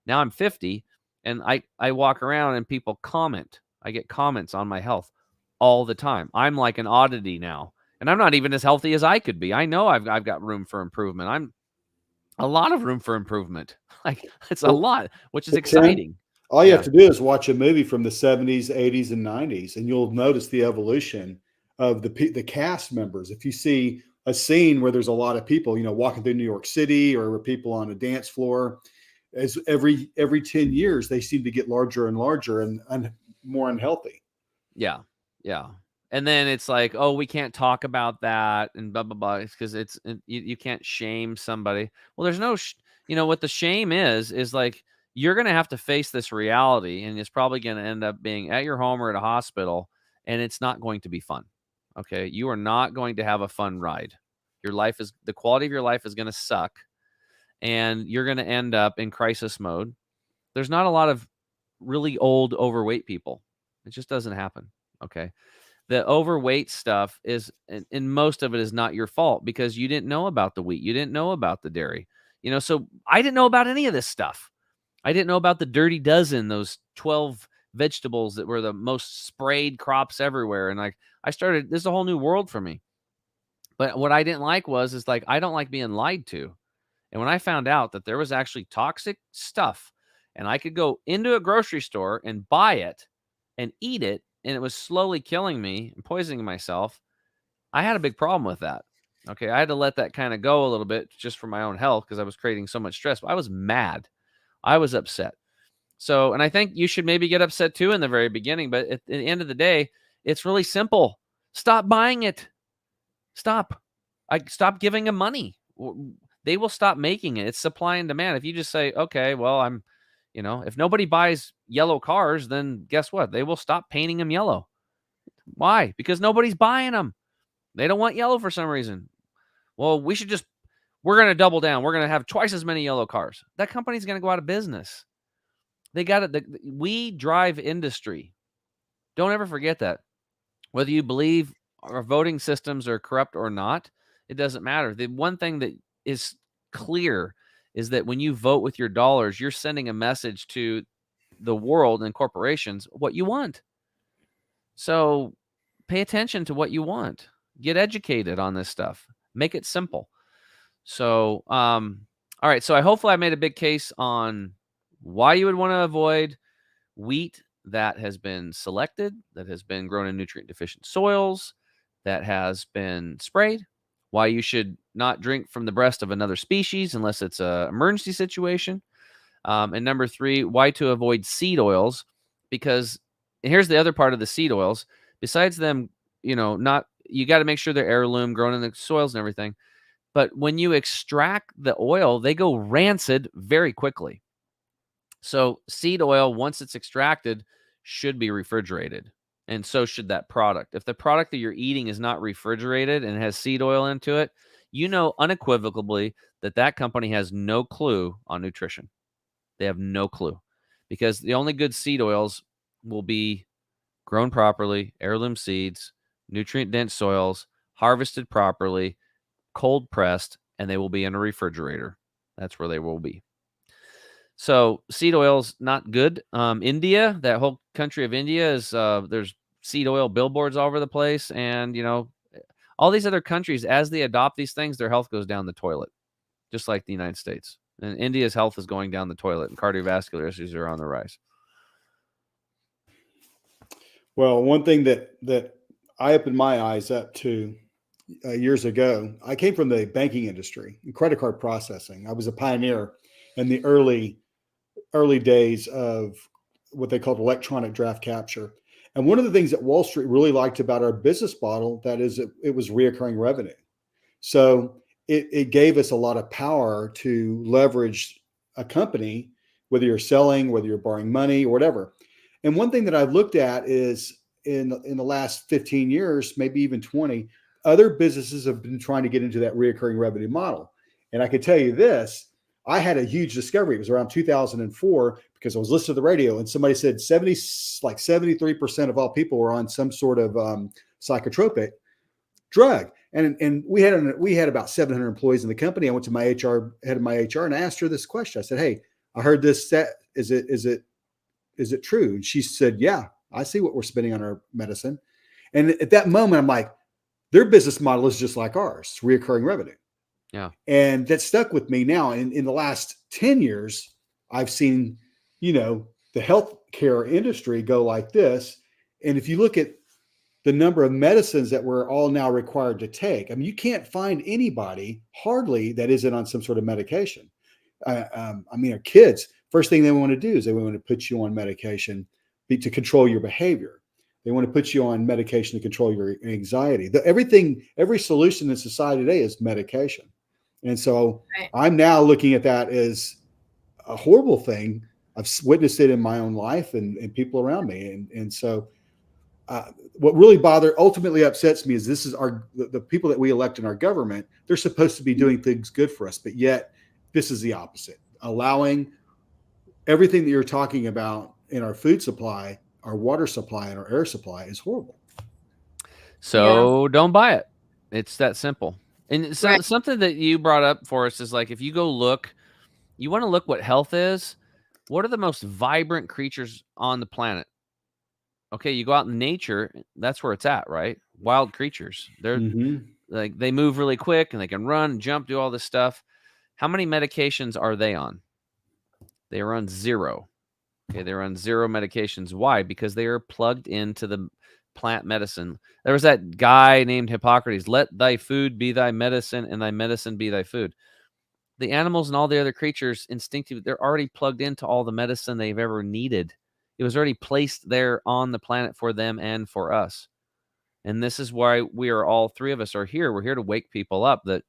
Now I'm 50, and I walk around and people comment. I get comments on my health all the time. I'm like an oddity now And I'm not even as healthy as I could be. I know I've got room for improvement. I'm a lot of room for improvement. Like it's a lot, which is Well, Tim, exciting. all you Yeah. have to do is watch a movie from the 70s, 80s, and 90s, and you'll notice the evolution of the cast members. If you see a scene where there's a lot of people, walking through New York City, or people on a dance floor, as every 10 years, they seem to get larger and larger and more unhealthy. Yeah. Yeah. And then it's like, oh, we can't talk about that and blah, blah, blah. It's because you can't shame somebody. Well, there's no, what the shame is like, you're going to have to face this reality, and it's probably going to end up being at your home or at a hospital, and it's not going to be fun. Okay. You are not going to have a fun ride. The quality of your life is going to suck, and you're going to end up in crisis mode. There's not a lot of really old, overweight people. It just doesn't happen. Okay. The overweight stuff and most of it is not your fault, because you didn't know about the wheat. You didn't know about the dairy, so I didn't know about any of this stuff. I didn't know about the dirty dozen, those 12 vegetables that were the most sprayed crops everywhere. And this is a whole new world for me. But what I didn't like is like, I don't like being lied to. And when I found out that there was actually toxic stuff, and I could go into a grocery store and buy it and eat it, and it was slowly killing me and poisoning myself, I had a big problem with that. Okay. I had to let that kind of go a little bit just for my own health, because I was creating so much stress. But I was mad. I was upset. So, and I think you should maybe get upset too in the very beginning. But at the end of the day, it's really simple. Stop buying it. Stop. Stop giving them money. They will stop making it. It's supply and demand. If you just say, okay, well, if nobody buys yellow cars, then guess what? They will stop painting them yellow. Why? Because nobody's buying them. They don't want yellow for some reason. Well, we're going to double down. We're going to have twice as many yellow cars. That company's going to go out of business. They got it. We drive industry. Don't ever forget that. Whether you believe our voting systems are corrupt or not, it doesn't matter. The one thing that is clear is that when you vote with your dollars, you're sending a message to the world and corporations what you want. So pay attention to what you want. Get educated on this stuff. Make it simple. So, all right. So hopefully I made a big case on why you would want to avoid wheat that has been selected, that has been grown in nutrient deficient soils, that has been sprayed, why you should not drink from the breast of another species unless it's an emergency situation. And number 3, why to avoid seed oils, because here's the other part of the seed oils. Besides them, you got to make sure they're heirloom, grown in the soils and everything. But when you extract the oil, they go rancid very quickly. So seed oil, once it's extracted, should be refrigerated. And so should that product. If the product that you're eating is not refrigerated and has seed oil into it, unequivocally that company has no clue on nutrition. They have no clue, because the only good seed oils will be grown properly, heirloom seeds, nutrient-dense soils, harvested properly, cold pressed, and they will be in a refrigerator. That's where they will be. So seed oil's not good. India, that whole country of India is there's seed oil billboards all over the place, and all these other countries, as they adopt these things, their health goes down the toilet, just like the United States. And India's health is going down the toilet, and cardiovascular issues are on the rise. Well, one thing that I opened my eyes up to years ago, I came from the banking industry, credit card processing. I was a pioneer in the early days of what they called electronic draft capture. And one of the things that Wall Street really liked about our business model, that is, it was reoccurring revenue. So it gave us a lot of power to leverage a company, whether you're selling, whether you're borrowing money or whatever. And one thing that I've looked at is in the last 15 years, maybe even 20, other businesses have been trying to get into that reoccurring revenue model. And I can tell you this, I had a huge discovery. It was around 2004, because I was listening to the radio and somebody said 73% of all people were on some sort of psychotropic drug. And we had about 700 employees in the company. I went to my head of my HR, and I asked her this question. I said, "Hey, I heard this. Is it true?" And she said, "Yeah, I see what we're spending on our medicine." And at that moment, I'm like, Their business model is just like ours, reoccurring revenue. Yeah. And that stuck with me now. In the last 10 years, I've seen, the healthcare industry go like this. And if you look at the number of medicines that we're all now required to take, I mean, you can't find anybody hardly that isn't on some sort of medication. Our kids, first thing they want to do is they want to put you on medication to control your behavior. They want to put you on medication to control your anxiety. Every solution in society today is medication. And so Right. I'm now looking at that as a horrible thing. I've witnessed it in my own life and people around me. And so what really ultimately upsets me is this is the people that we elect in our government. They're supposed to be doing things good for us, but yet this is the opposite. Allowing everything that you're talking about in our food supply, our water supply, and our air supply is horrible. So don't buy it. It's that simple. And Right. something that you brought up for us is like, if you go look, you want to look what health is. What are the most vibrant creatures on the planet? Okay, you go out in nature, that's where it's at, right? Wild creatures. They're like, they move really quick and they can run, jump, do all this stuff. How many medications are they on? They are on 0. Okay, they're on 0 medications. Why? Because they are plugged into the plant medicine. There was that guy named Hippocrates, let thy food be thy medicine and thy medicine be thy food. The animals and all the other creatures instinctively, they're already plugged into all the medicine they've ever needed. It was already placed there on the planet for them and for us. And this is why we are all three of us are here. We're here to wake people up that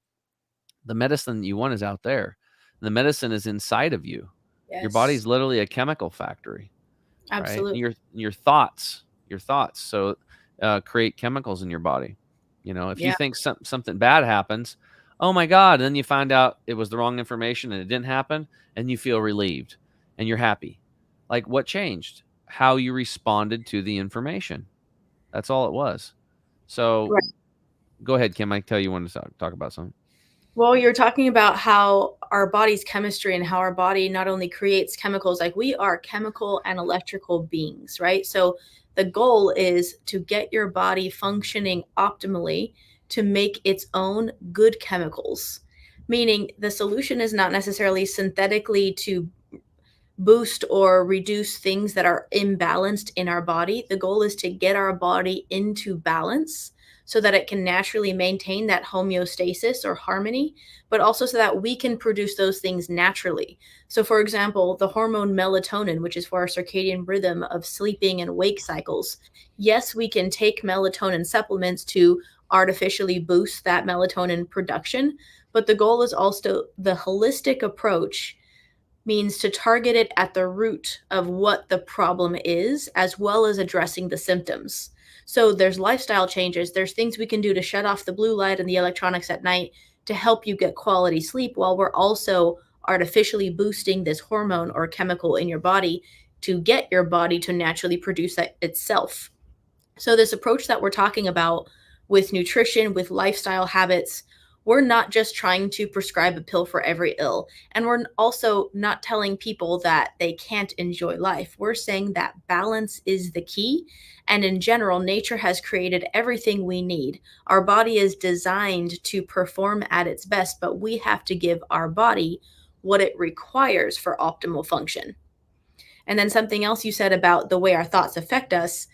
the medicine that you want is out there. The medicine is inside of you. Yes. Your body's literally a chemical factory. Absolutely. Right? Your thoughts so create chemicals in your body. If you think something bad happens, oh my God, then you find out it was the wrong information and it didn't happen, and you feel relieved and you're happy. Like, what changed? How you responded to the information. That's all it was. So Right. Go ahead, Kim. I tell you when to talk about something. Well, you're talking about how our body's chemistry and how our body not only creates chemicals, like we are chemical and electrical beings, right? So the goal is to get your body functioning optimally to make its own good chemicals. Meaning the solution is not necessarily synthetically to boost or reduce things that are imbalanced in our body. The goal is to get our body into balance so that it can naturally maintain that homeostasis or harmony, but also so that we can produce those things naturally. So, for example, the hormone melatonin, which is for our circadian rhythm of sleeping and wake cycles. Yes, we can take melatonin supplements to artificially boost that melatonin production, but the goal is also the holistic approach means to target it at the root of what the problem is, as well as addressing the symptoms. So there's lifestyle changes, there's things we can do to shut off the blue light and the electronics at night to help you get quality sleep, while we're also artificially boosting this hormone or chemical in your body to get your body to naturally produce that itself. So this approach that we're talking about with nutrition, with lifestyle habits, we're not just trying to prescribe a pill for every ill. And we're also not telling people that they can't enjoy life. We're saying that balance is the key. And in general, nature has created everything we need. Our body is designed to perform at its best, but we have to give our body what it requires for optimal function. And then something else you said about the way our thoughts affect us.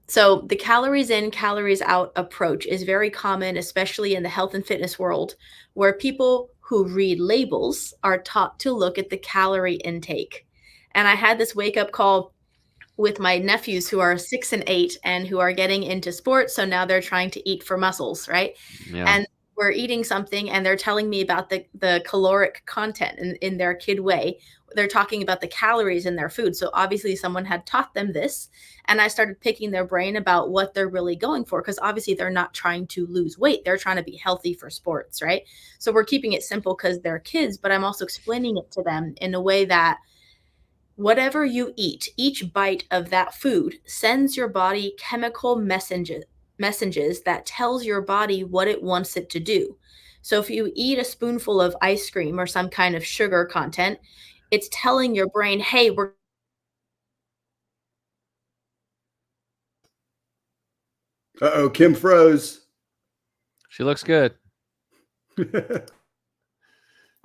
So the calories in, calories out approach is very common, especially in the health and fitness world, where people who read labels are taught to look at the calorie intake. And I had this wake up call with my nephews who are 6 and 8 and who are getting into sports. So now they're trying to eat for muscles, right? Yeah. And we're eating something and they're telling me about the caloric content in their kid way. They're talking about the calories in their food. So obviously someone had taught them this. And I started picking their brain about what they're really going for, because obviously they're not trying to lose weight. They're trying to be healthy for sports, right? So we're keeping it simple because they're kids, but I'm also explaining it to them in a way that whatever you eat, each bite of that food sends your body chemical messages that tells your body what it wants it to do. So if you eat a spoonful of ice cream or some kind of sugar content, it's telling your brain, hey, we're Uh-oh, Kim froze. She looks good.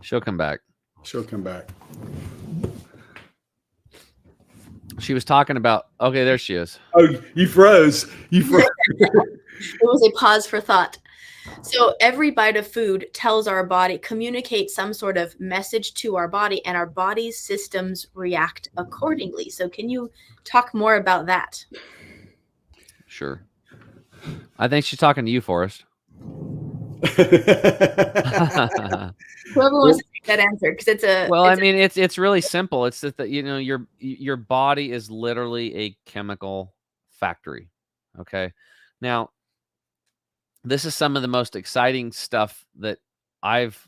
She'll come back. She'll come back. She was talking about, okay, there she is. Oh, you froze. You froze. It was a pause for thought. So every bite of food tells our body, communicates some sort of message to our body, and our body's systems react accordingly. So can you talk more about that? Sure. I think she's talking to you, Forrest. Whoever wants to take that answer, because it's a well, I mean, it's really simple. It's that your body is literally a chemical factory. Okay, now this is some of the most exciting stuff that I've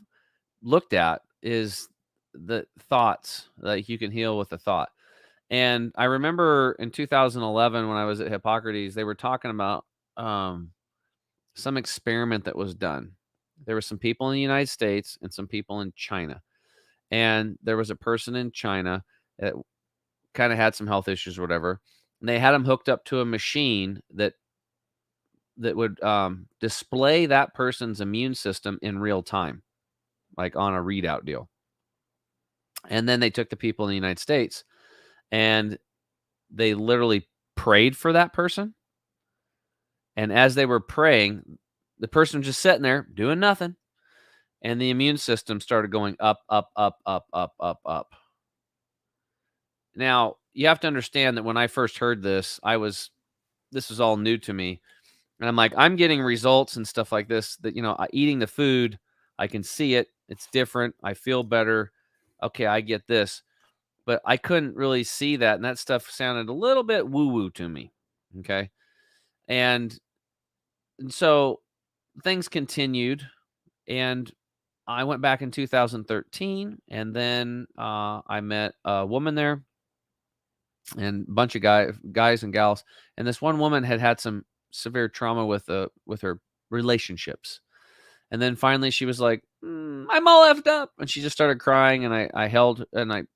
looked at is the thoughts, like you can heal with a thought. And I remember in 2011 when I was at Hippocrates, they were talking about some experiment that was done. There were some people in the United States and some people in China. And there was a person in China that kind of had some health issues or whatever. And they had him hooked up to a machine that would display that person's immune system in real time, like on a readout deal. And then they took the people in the United States and they literally prayed for that person. And as they were praying, the person was just sitting there doing nothing. And the immune system started going up, up, up, up, up, up, up. Now, you have to understand that when I first heard this, this was all new to me. And I'm like, I'm getting results and stuff like this that, eating the food, I can see it. It's different. I feel better. Okay, I get this. But I couldn't really see that. And that stuff sounded a little bit woo-woo to me. Okay. And so things continued. And I went back in 2013. And then I met a woman there and a bunch of guys and gals. And this one woman had some severe trauma with her relationships. And then finally she was like, I'm all effed up. And she just started crying. And I held, and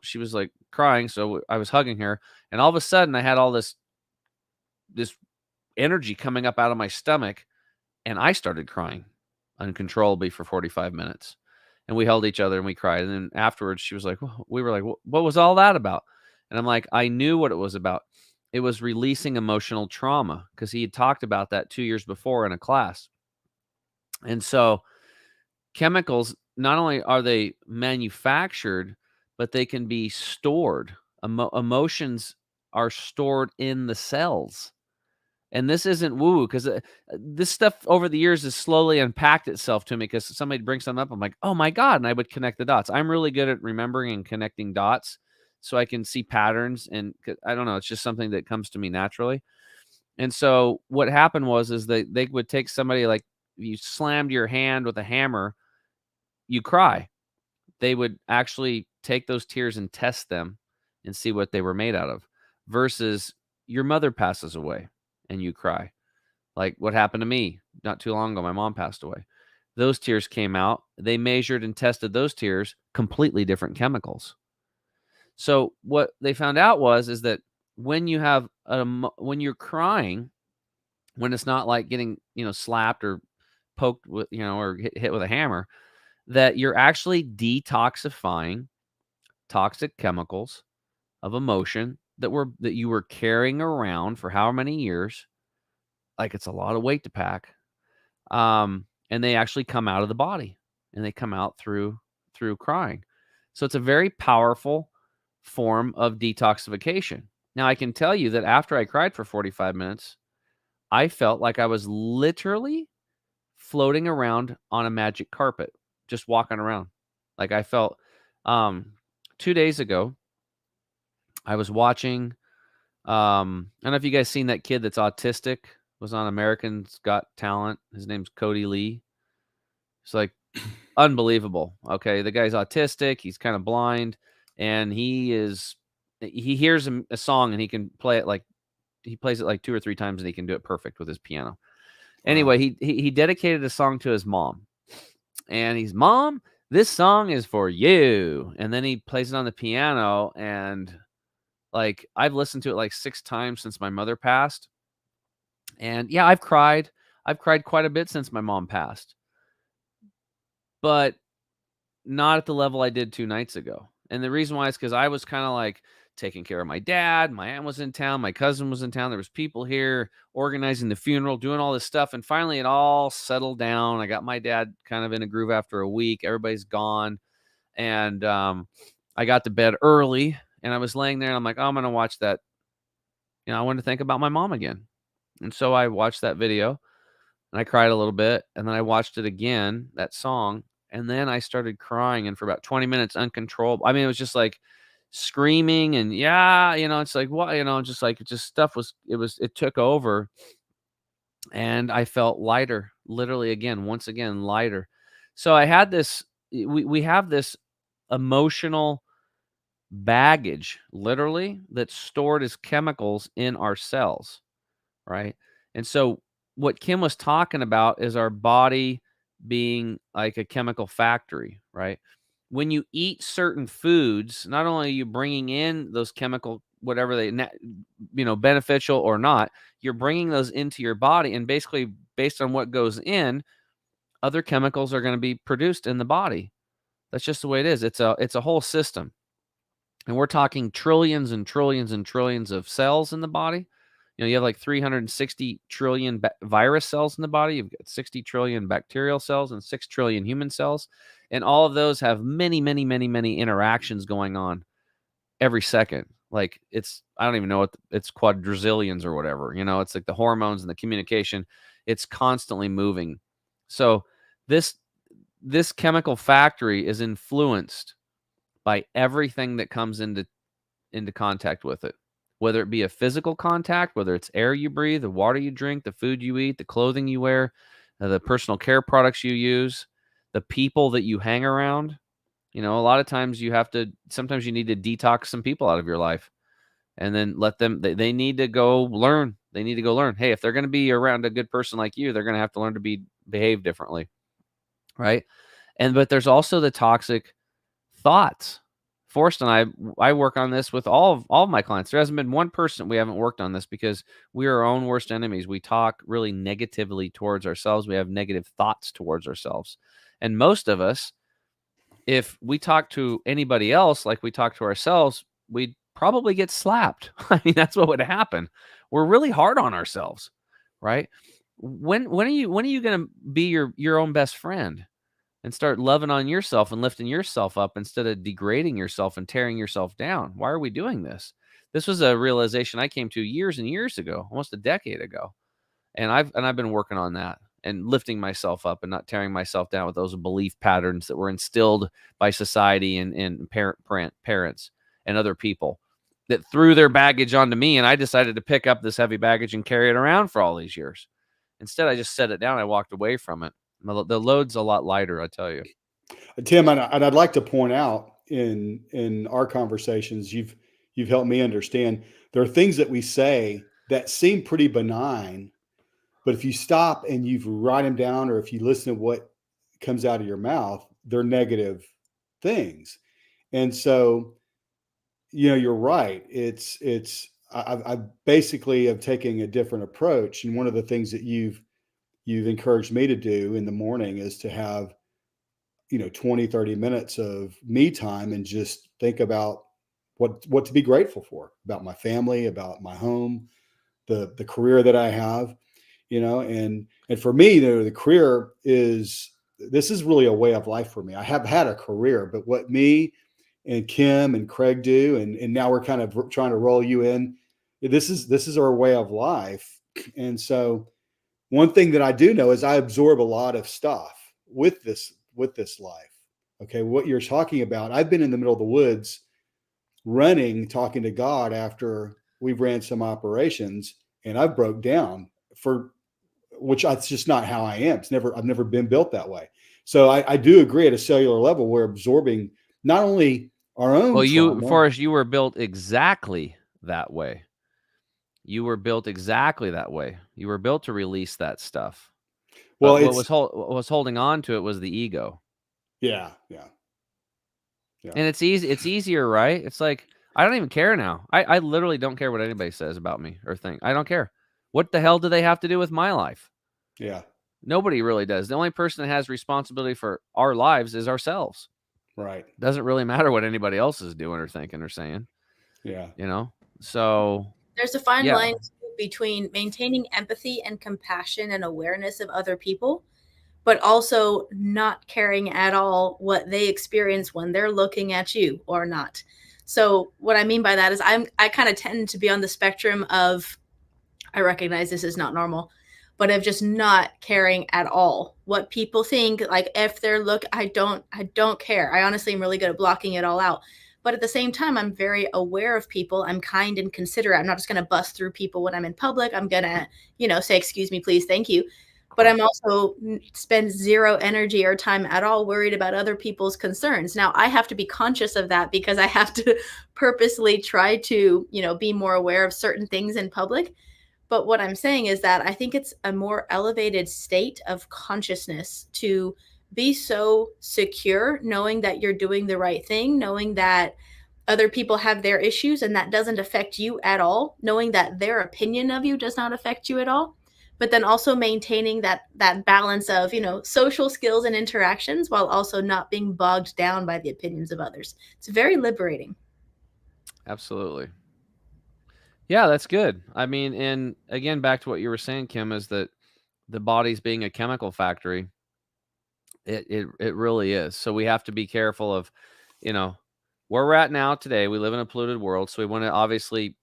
she was like crying. So I was hugging her. And all of a sudden I had all this energy coming up out of my stomach. And I started crying uncontrollably for 45 minutes. And we held each other and we cried. And then afterwards she was like, we were like, what was all that about? And I'm like, I knew what it was about. It was releasing emotional trauma because he had talked about that 2 years before in a class. And so chemicals, not only are they manufactured, but they can be stored. Emotions are stored in the cells. And this isn't woo-woo because this stuff over the years has slowly unpacked itself to me because somebody brings something up. I'm like, oh my God. And I would connect the dots. I'm really good at remembering and connecting dots so I can see patterns. And I don't know, it's just something that comes to me naturally. And so what happened is they would take somebody, like you slammed your hand with a hammer, you cry. They would actually take those tears and test them and see what they were made out of versus your mother passes away and you cry. Like what happened to me not too long ago. My mom passed away. Those tears came out. They measured and tested those tears, completely different chemicals. So what they found out is that when you have when you're crying, when it's not like getting, slapped or poked with, or hit with a hammer, that you're actually detoxifying toxic chemicals of emotion that you were carrying around for how many years. Like it's a lot of weight to pack. And they actually come out of the body and they come out through crying. So it's a very powerful form of detoxification. Now I can tell you that after I cried for 45 minutes, I felt like I was literally floating around on a magic carpet, just walking around. Like I felt 2 days ago, I was watching, I don't know if you guys seen that kid that's autistic, was on American's Got Talent. His name's Cody Lee. It's like unbelievable. Okay. The guy's autistic. He's kind of blind and he hears a song and he can play it he plays it like 2 or 3 times and he can do it perfect with his piano. Wow. Anyway, he dedicated a song to his mom. And he's, Mom, this song is for you. And then he plays it on the piano. And like, I've listened to it like 6 times since my mother passed. And yeah, I've cried. I've cried quite a bit since my mom passed, but not at the level I did 2 nights ago. And the reason why is because I was kind of like taking care of my dad. My aunt was in town. My cousin was in town. There was people here organizing the funeral, doing all this stuff. And finally, it all settled down. I got my dad kind of in a groove after a week. Everybody's gone. And I got to bed early. And I was laying there and I'm like, oh, I'm going to watch that. I wanted to think about my mom again. And so I watched that video and I cried a little bit. And then I watched it again, that song. And then I started crying, and for about 20 minutes, uncontrollable. I mean, it was just like screaming and it's like, what, just like, stuff it took over. And I felt lighter, literally once again, lighter. So I had we have this emotional baggage, literally, that's stored as chemicals in our cells. Right. And so what Kim was talking about is our body being like a chemical factory, right? When you eat certain foods, not only are you bringing in those chemical, whatever they, beneficial or not, you're bringing those into your body. And basically, based on what goes in, other chemicals are going to be produced in the body. That's just the way it is. It's a whole system. And we're talking trillions and trillions and trillions of cells in the body. You have like 360 trillion virus cells in the body. You've got 60 trillion bacterial cells and 6 trillion human cells. And all of those have many, many, many, many interactions going on every second. Like I don't even know it's quadrillions or whatever. It's like the hormones and the communication. It's constantly moving. So this chemical factory is influenced by everything that comes into contact with it. Whether it be a physical contact, whether it's air you breathe, the water you drink, the food you eat, the clothing you wear, the personal care products you use, the people that you hang around. A lot of times sometimes you need to detox some people out of your life and then let them, they need to go learn. They need to go learn. Hey, if they're going to be around a good person like you, they're going to have to learn to behave differently. Right. But there's also the toxic thoughts. Forrest and I work on this with all of my clients. There hasn't been one person we haven't worked on this because we are our own worst enemies. We talk really negatively towards ourselves. We have negative thoughts towards ourselves. And most of us, if we talk to anybody else like we talk to ourselves, we'd probably get slapped. I mean, that's what would happen. We're really hard on ourselves, right? When are you going to be your own best friend? And start loving on yourself and lifting yourself up instead of degrading yourself and tearing yourself down. Why are we doing this? This was a realization I came to years and years ago, almost a decade ago. And I've been working on that and lifting myself up and not tearing myself down with those belief patterns that were instilled by society and parents and other people that threw their baggage onto me. And I decided to pick up this heavy baggage and carry it around for all these years. Instead, I just set it down. I walked away from it. The load's a lot lighter, I tell you. Tim, and I'd like to point out in our conversations, you've helped me understand there are things that we say that seem pretty benign, but if you stop and you write them down, or if you listen to what comes out of your mouth, they're negative things. And so, you're right. I basically have taken a different approach, and one of the things that you've encouraged me to do in the morning is to have 20, 30 minutes of me time and just think about what to be grateful for, about my family, about my home, the career that I have, and for me, the career this is really a way of life for me. I have had a career, but what me and Kim and Craig do, and now we're kind of trying to roll you in. This is our way of life. And so one thing that I do know is I absorb a lot of stuff with this life. Okay. What you're talking about, I've been in the middle of the woods running, talking to God after we've ran some operations, and I've broke down which that's just not how I am. I've never been built that way. So I do agree at a cellular level, we're absorbing not only our own trauma. Forrest, you were built exactly that way. You were built exactly that way. You were built to release that stuff. Well, what was holding on to it was the ego. Yeah. And it's easy. It's easier, right? It's like, I don't even care now. I literally don't care what anybody says about me or think. I don't care. What the hell do they have to do with my life? Yeah. Nobody really does. The only person that has responsibility for our lives is ourselves. Right. Doesn't really matter what anybody else is doing or thinking or saying, Yeah. you know? So, There's a fine yeah. line between maintaining empathy and compassion and awareness of other people, but also not caring at all what they experience when they're looking at you or not. So what I mean by that is I kind of tend to be on the spectrum of, I recognize this is not normal, but of just not caring at all what people think. Like if they're I don't care. I honestly am really good at blocking it all out. But at the same time, I'm very aware of people. I'm kind and considerate. I'm not just going to bust through people when I'm in public. I'm going to, say, excuse me, please, thank you. But I'm also spend zero energy or time at all worried about other people's concerns. Now I have to be conscious of that because I have to purposely try to, be more aware of certain things in public. But what I'm saying is that I think it's a more elevated state of consciousness to be so secure, knowing that you're doing the right thing, knowing that other people have their issues and that doesn't affect you at all, knowing that their opinion of you does not affect you at all. But then also maintaining that balance of, social skills and interactions while also not being bogged down by the opinions of others. It's very liberating. Absolutely. Yeah, that's good. I mean, and again, back to what you were saying, Kim, is that the body's being a chemical factory. It really is. So we have to be careful of, you know, where we're at now today. We live in a polluted world, so we want to obviously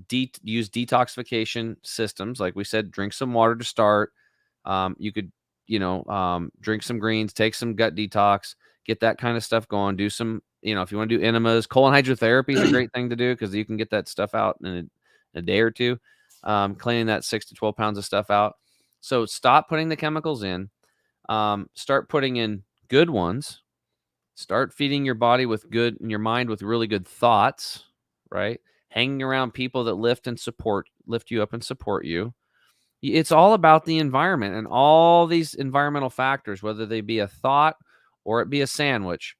use detoxification systems. Like we said, drink some water to start. You could, drink some greens, take some gut detox, get that kind of stuff going. Do some, if you want to do enemas, colon hydrotherapy is a great thing to do because you can get that stuff out in a day or two, cleaning that 6 to 12 pounds of stuff out. So stop putting the chemicals in. Start putting in good ones. Start feeding your body with good and your mind with really good thoughts, right? Hanging around people that lift you up and support you. It's all about the environment and all these environmental factors, whether they be a thought or it be a sandwich,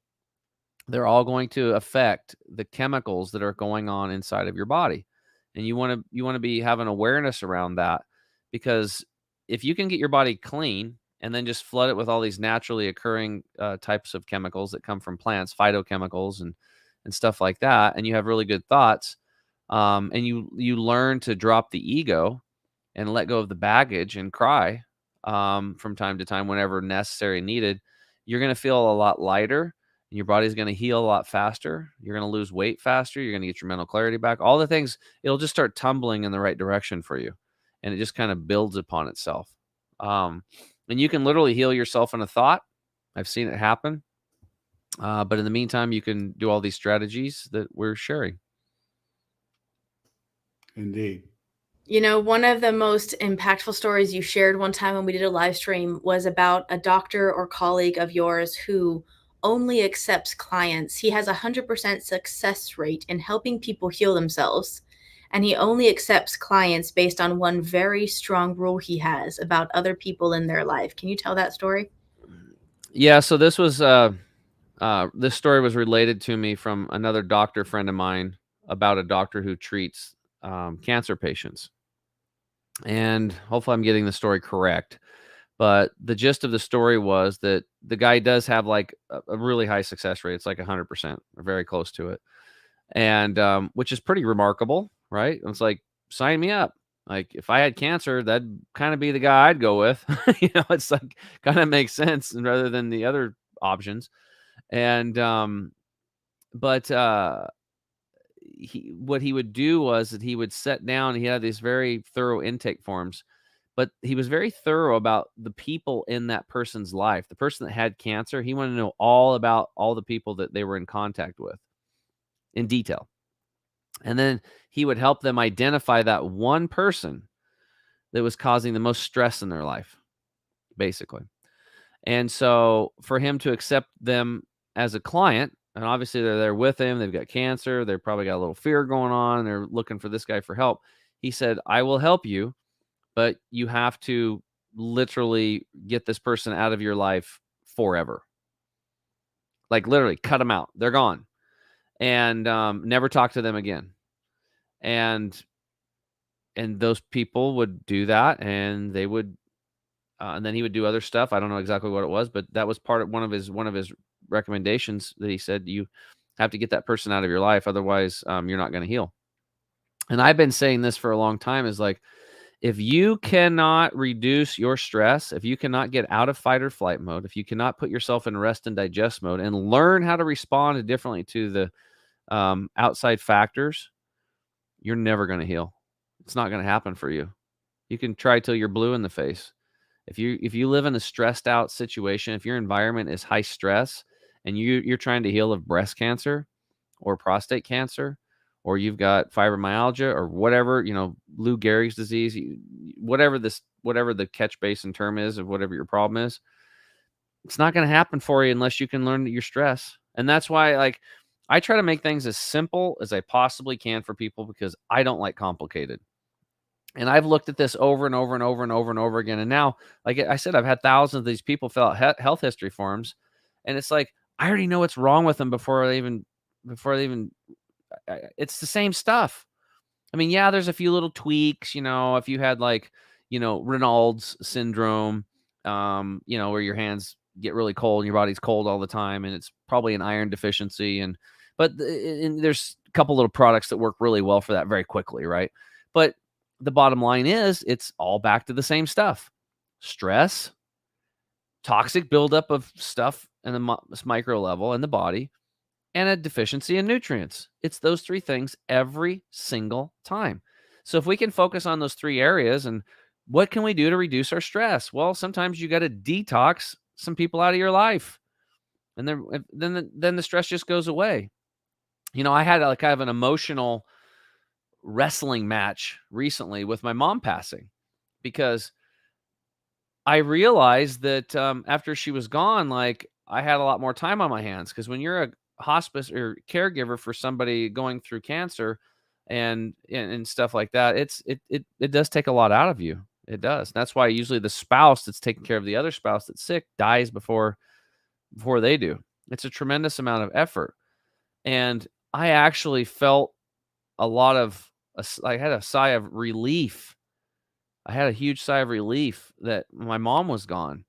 they're all going to affect the chemicals that are going on inside of your body. And you want to be having awareness around that, because if you can get your body clean and then just flood it with all these naturally occurring types of chemicals that come from plants, phytochemicals and stuff like that, and you have really good thoughts, and you learn to drop the ego and let go of the baggage and cry from time to time whenever necessary and needed, you're going to feel a lot lighter. And your body's going to heal a lot faster. You're going to lose weight faster. You're going to get your mental clarity back. All the things, it'll just start tumbling in the right direction for you. And it just kind of builds upon itself. And you can literally heal yourself in a thought. I've seen it happen. But in the meantime, you can do all these strategies that we're sharing. Indeed. One of the most impactful stories you shared one time when we did a live stream was about a doctor or colleague of yours who only accepts clients. He has a 100% success rate in helping people heal themselves. And he only accepts clients based on one very strong rule he has about other people in their life. Can you tell that story? Yeah. So this story was related to me from another doctor friend of mine about a doctor who treats cancer patients. And hopefully I'm getting the story correct. But the gist of the story was that the guy does have like a really high success rate. It's like 100% or very close to it. And which is pretty remarkable, right? It's like, sign me up. Like if I had cancer, that'd kind of be the guy I'd go with. It's like kind of makes sense rather than the other options. And but what he would do was that he would sit down. He had these very thorough intake forms, but he was very thorough about the people in that person's life. The person that had cancer, he wanted to know all about all the people that they were in contact with in detail. And then he would help them identify that one person that was causing the most stress in their life, basically. And so for him to accept them as a client, and obviously they're there with him, they've got cancer, they've probably got a little fear going on, they're looking for this guy for help. He said, I will help you, but you have to literally get this person out of your life forever. Like literally cut them out. They're gone. And never talk to them again. And those people would do that, and they would And then he would do other stuff. I don't know exactly what it was, but that was part of one of his recommendations that he said you have to get that person out of your life. Otherwise, you're not going to heal. And I've been saying this for a long time is like, if you cannot reduce your stress, if you cannot get out of fight or flight mode, if you cannot put yourself in rest and digest mode and learn how to respond differently to the outside factors, you're never going to heal. It's not going to happen for you. You can try till you're blue in the face. If you live in a stressed out situation, if your environment is high stress and you're trying to heal of breast cancer or prostate cancer, or you've got fibromyalgia or whatever, Lou Gehrig's disease, whatever the catch basin term is of whatever your problem is, it's not going to happen for you unless you can learn your stress. And that's why, like, I try to make things as simple as I possibly can for people because I don't like complicated. And I've looked at this over and over and over and over and over again. And now, like I said, I've had thousands of these people fill out health history forms, and it's like I already know what's wrong with them before they even. It's the same stuff. I mean, yeah, there's a few little tweaks. If you had like, Raynaud's syndrome, where your hands get really cold and your body's cold all the time, and it's probably an iron deficiency. But there's a couple little products that work really well for that very quickly, right? But the bottom line is it's all back to the same stuff: stress, toxic buildup of stuff in the micro level in the body, and a deficiency in nutrients. It's those three things every single time. So if we can focus on those three areas, and what can we do to reduce our stress? Well, sometimes you got to detox some people out of your life, and then the stress just goes away. I had like kind of an emotional wrestling match recently with my mom passing, because I realized that after she was gone, like I had a lot more time on my hands, because when you're a hospice or caregiver for somebody going through cancer and stuff like that, it does take a lot out of you. It does. That's why usually the spouse that's taking care of the other spouse that's sick dies before they do. It's a tremendous amount of effort. And I actually felt I had a sigh of relief. I had a huge sigh of relief that my mom was gone.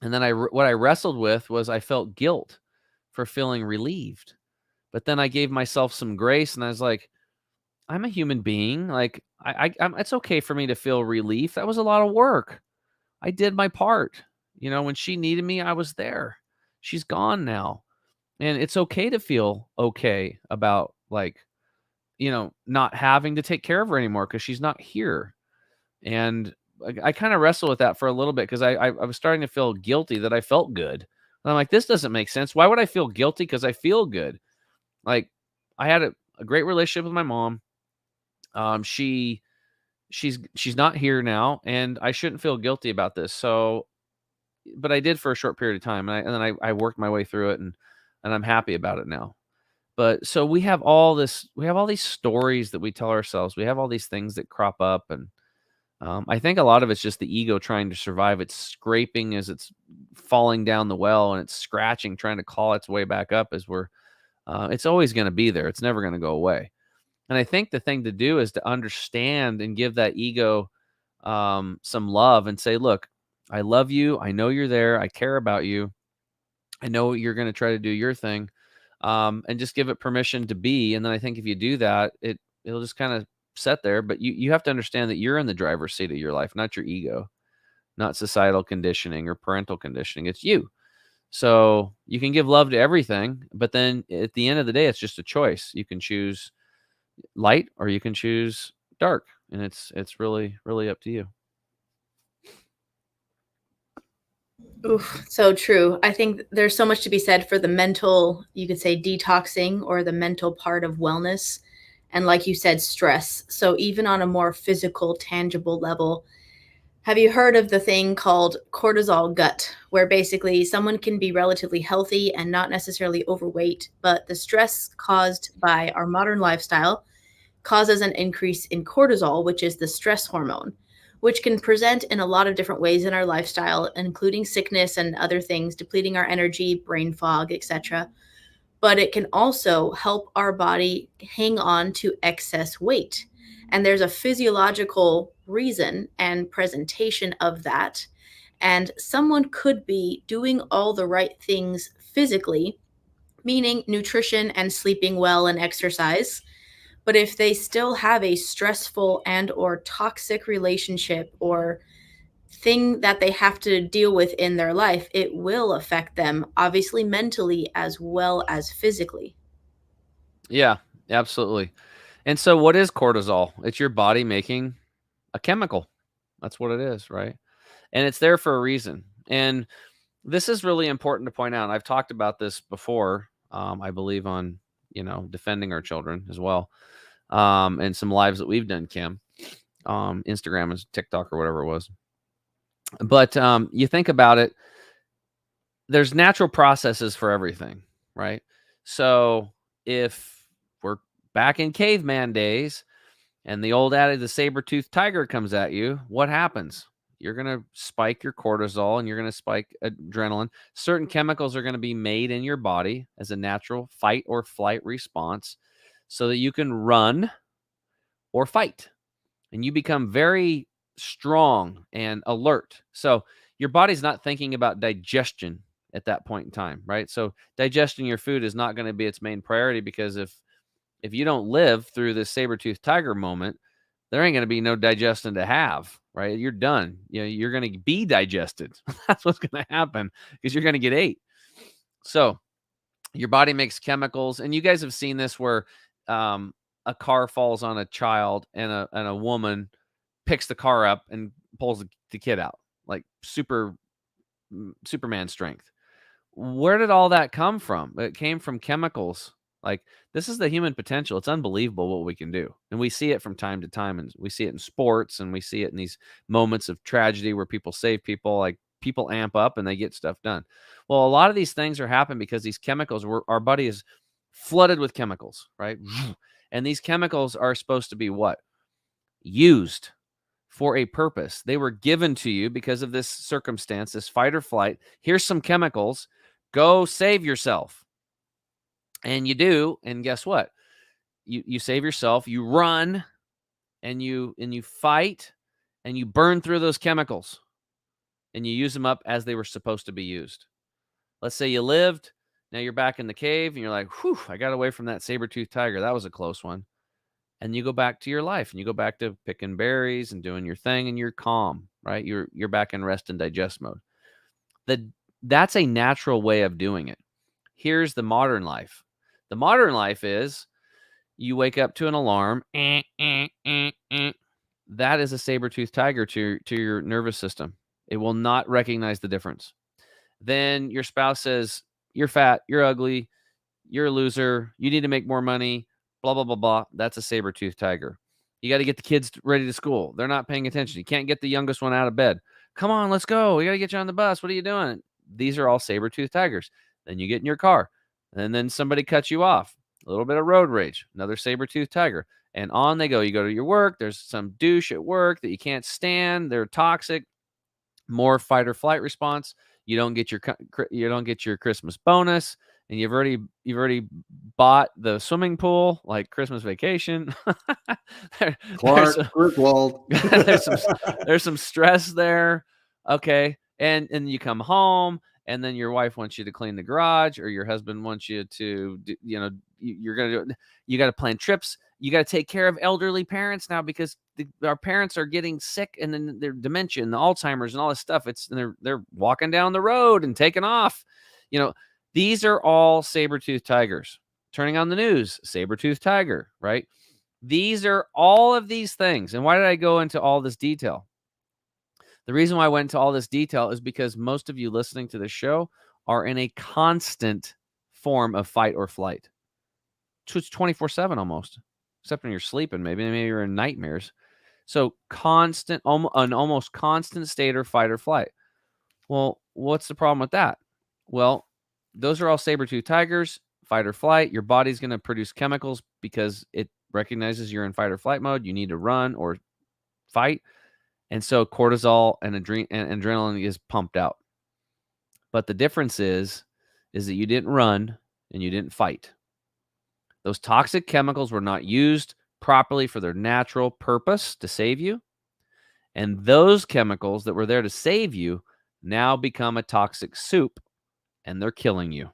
And then what I wrestled with was I felt guilt for feeling relieved. But then I gave myself some grace, and I was like, I'm a human being. Like it's okay for me to feel relief. That was a lot of work. I did my part. When she needed me, I was there. She's gone now. And it's okay to feel okay about not having to take care of her anymore because she's not here. And I kind of wrestled with that for a little bit because I was starting to feel guilty that I felt good. And I'm like, this doesn't make sense. Why would I feel guilty because I feel good? Like, I had a great relationship with my mom. She's not here now, and I shouldn't feel guilty about this. So, but I did for a short period of time, and then I worked my way through it, and I'm happy about it now. But so we have all these stories that we tell ourselves. We have all these things that crop up, and I think a lot of it's just the ego trying to survive. It's scraping as it's falling down the well, and it's scratching, trying to claw its way back up as it's always going to be there. It's never going to go away. And I think the thing to do is to understand and give that ego some love and say, look, I love you. I know you're there. I care about you. I know you're going to try to do your thing, and just give it permission to be. And then I think if you do that, it'll just kind of set there. But you have to understand that you're in the driver's seat of your life, not your ego, not societal conditioning or parental conditioning. It's you. So you can give love to everything, but then at the end of the day, it's just a choice. You can choose light or you can choose dark, and it's really, really up to you. Oof, so true. I think there's so much to be said for the mental, you could say detoxing, or the mental part of wellness. And like you said, stress. So even on a more physical, tangible level, have you heard of the thing called cortisol gut, where basically someone can be relatively healthy and not necessarily overweight, but the stress caused by our modern lifestyle causes an increase in cortisol, which is the stress hormone, which can present in a lot of different ways in our lifestyle, including sickness and other things, depleting our energy, brain fog, etc. But it can also help our body hang on to excess weight. And there's a physiological reason and presentation of that. And someone could be doing all the right things physically, meaning nutrition and sleeping well and exercise. But if they still have a stressful and or toxic relationship or thing that they have to deal with in their life, it will affect them, obviously mentally as well as physically. Yeah, absolutely. And so what is cortisol? It's your body making a chemical. That's what it is, right? And it's there for a reason. And this is really important to point out. I've talked about this before, I believe on, defending our children as well, and some lives that we've done, Kim, Instagram and TikTok or whatever it was. But you think about it, there's natural processes for everything, right? So if we're back in caveman days and the old adage, the saber-toothed tiger comes at you, what happens? You're going to spike your cortisol and you're going to spike adrenaline. Certain chemicals are going to be made in your body as a natural fight or flight response so that you can run or fight. And you become very strong and alert. So your body's not thinking about digestion at that point in time, right? So digesting your food is not going to be its main priority, because if you don't live through this saber-toothed tiger moment, there ain't going to be no digestion to have, right? You're done. You're going to be digested. That's what's going to happen, because you're going to get ate. So your body makes chemicals, and you guys have seen this where a car falls on a child and a woman picks the car up and pulls the kid out, like Superman strength. Where did all that come from? It came from chemicals. Like, this is the human potential. It's unbelievable what we can do. And we see it from time to time, and we see it in sports, and we see it in these moments of tragedy where people save people, like people amp up and they get stuff done. Well, a lot of these things are happening because these chemicals, our body is flooded with chemicals, right? And these chemicals are supposed to be what? Used for a purpose. They were given to you because of this circumstance, this fight or flight. Here's some chemicals. Go save yourself. And you do, and guess what? You save yourself, you run, and you fight, and you burn through those chemicals, and you use them up as they were supposed to be used. Let's say you lived, now you're back in the cave, and you're like, whew, I got away from that saber-toothed tiger. That was a close one. And you go back to your life, and you go back to picking berries and doing your thing, and you're calm, right? You're back in rest and digest mode. That's a natural way of doing it. Here's the modern life. The modern life is you wake up to an alarm. That is a saber-toothed tiger to your nervous system. It will not recognize the difference. Then your spouse says, you're fat, you're ugly, you're a loser, you need to make more money, blah, blah, blah, blah. That's a saber-toothed tiger. You got to get the kids ready to school. They're not paying attention. You can't get the youngest one out of bed. Come on, let's go. We got to get you on the bus. What are you doing? These are all saber-toothed tigers. Then you get in your car, and then somebody cuts you off. A little bit of road rage, another saber-toothed tiger. And on they go. You go to your work. There's some douche at work that you can't stand. They're toxic. More fight or flight response. You don't get your Christmas bonus, and you've already bought the swimming pool, like Christmas vacation. Clark Griswold. there's some stress there. Okay. And you come home, and then your wife wants you to clean the garage, or your husband wants you to do, you're going to do it. You got to plan trips. You got to take care of elderly parents now, because our parents are getting sick, and then their dementia and the Alzheimer's and all this stuff. They're walking down the road and taking off. These are all saber-toothed tigers. Turning on the news, saber-toothed tiger, right? These are all of these things. And why did I go into all this detail? The reason why I went into all this detail is because most of you listening to the show are in a constant form of fight or flight. It's 24/7 almost, except when you're sleeping. Maybe you're in nightmares. So an almost constant state or fight or flight. Well, what's the problem with that? Well, those are all saber-toothed tigers, fight or flight. Your body's going to produce chemicals because it recognizes you're in fight or flight mode. You need to run or fight. And so cortisol and adrenaline is pumped out. But the difference is that you didn't run and you didn't fight. Those toxic chemicals were not used properly for their natural purpose to save you. And those chemicals that were there to save you now become a toxic soup, and they're killing you.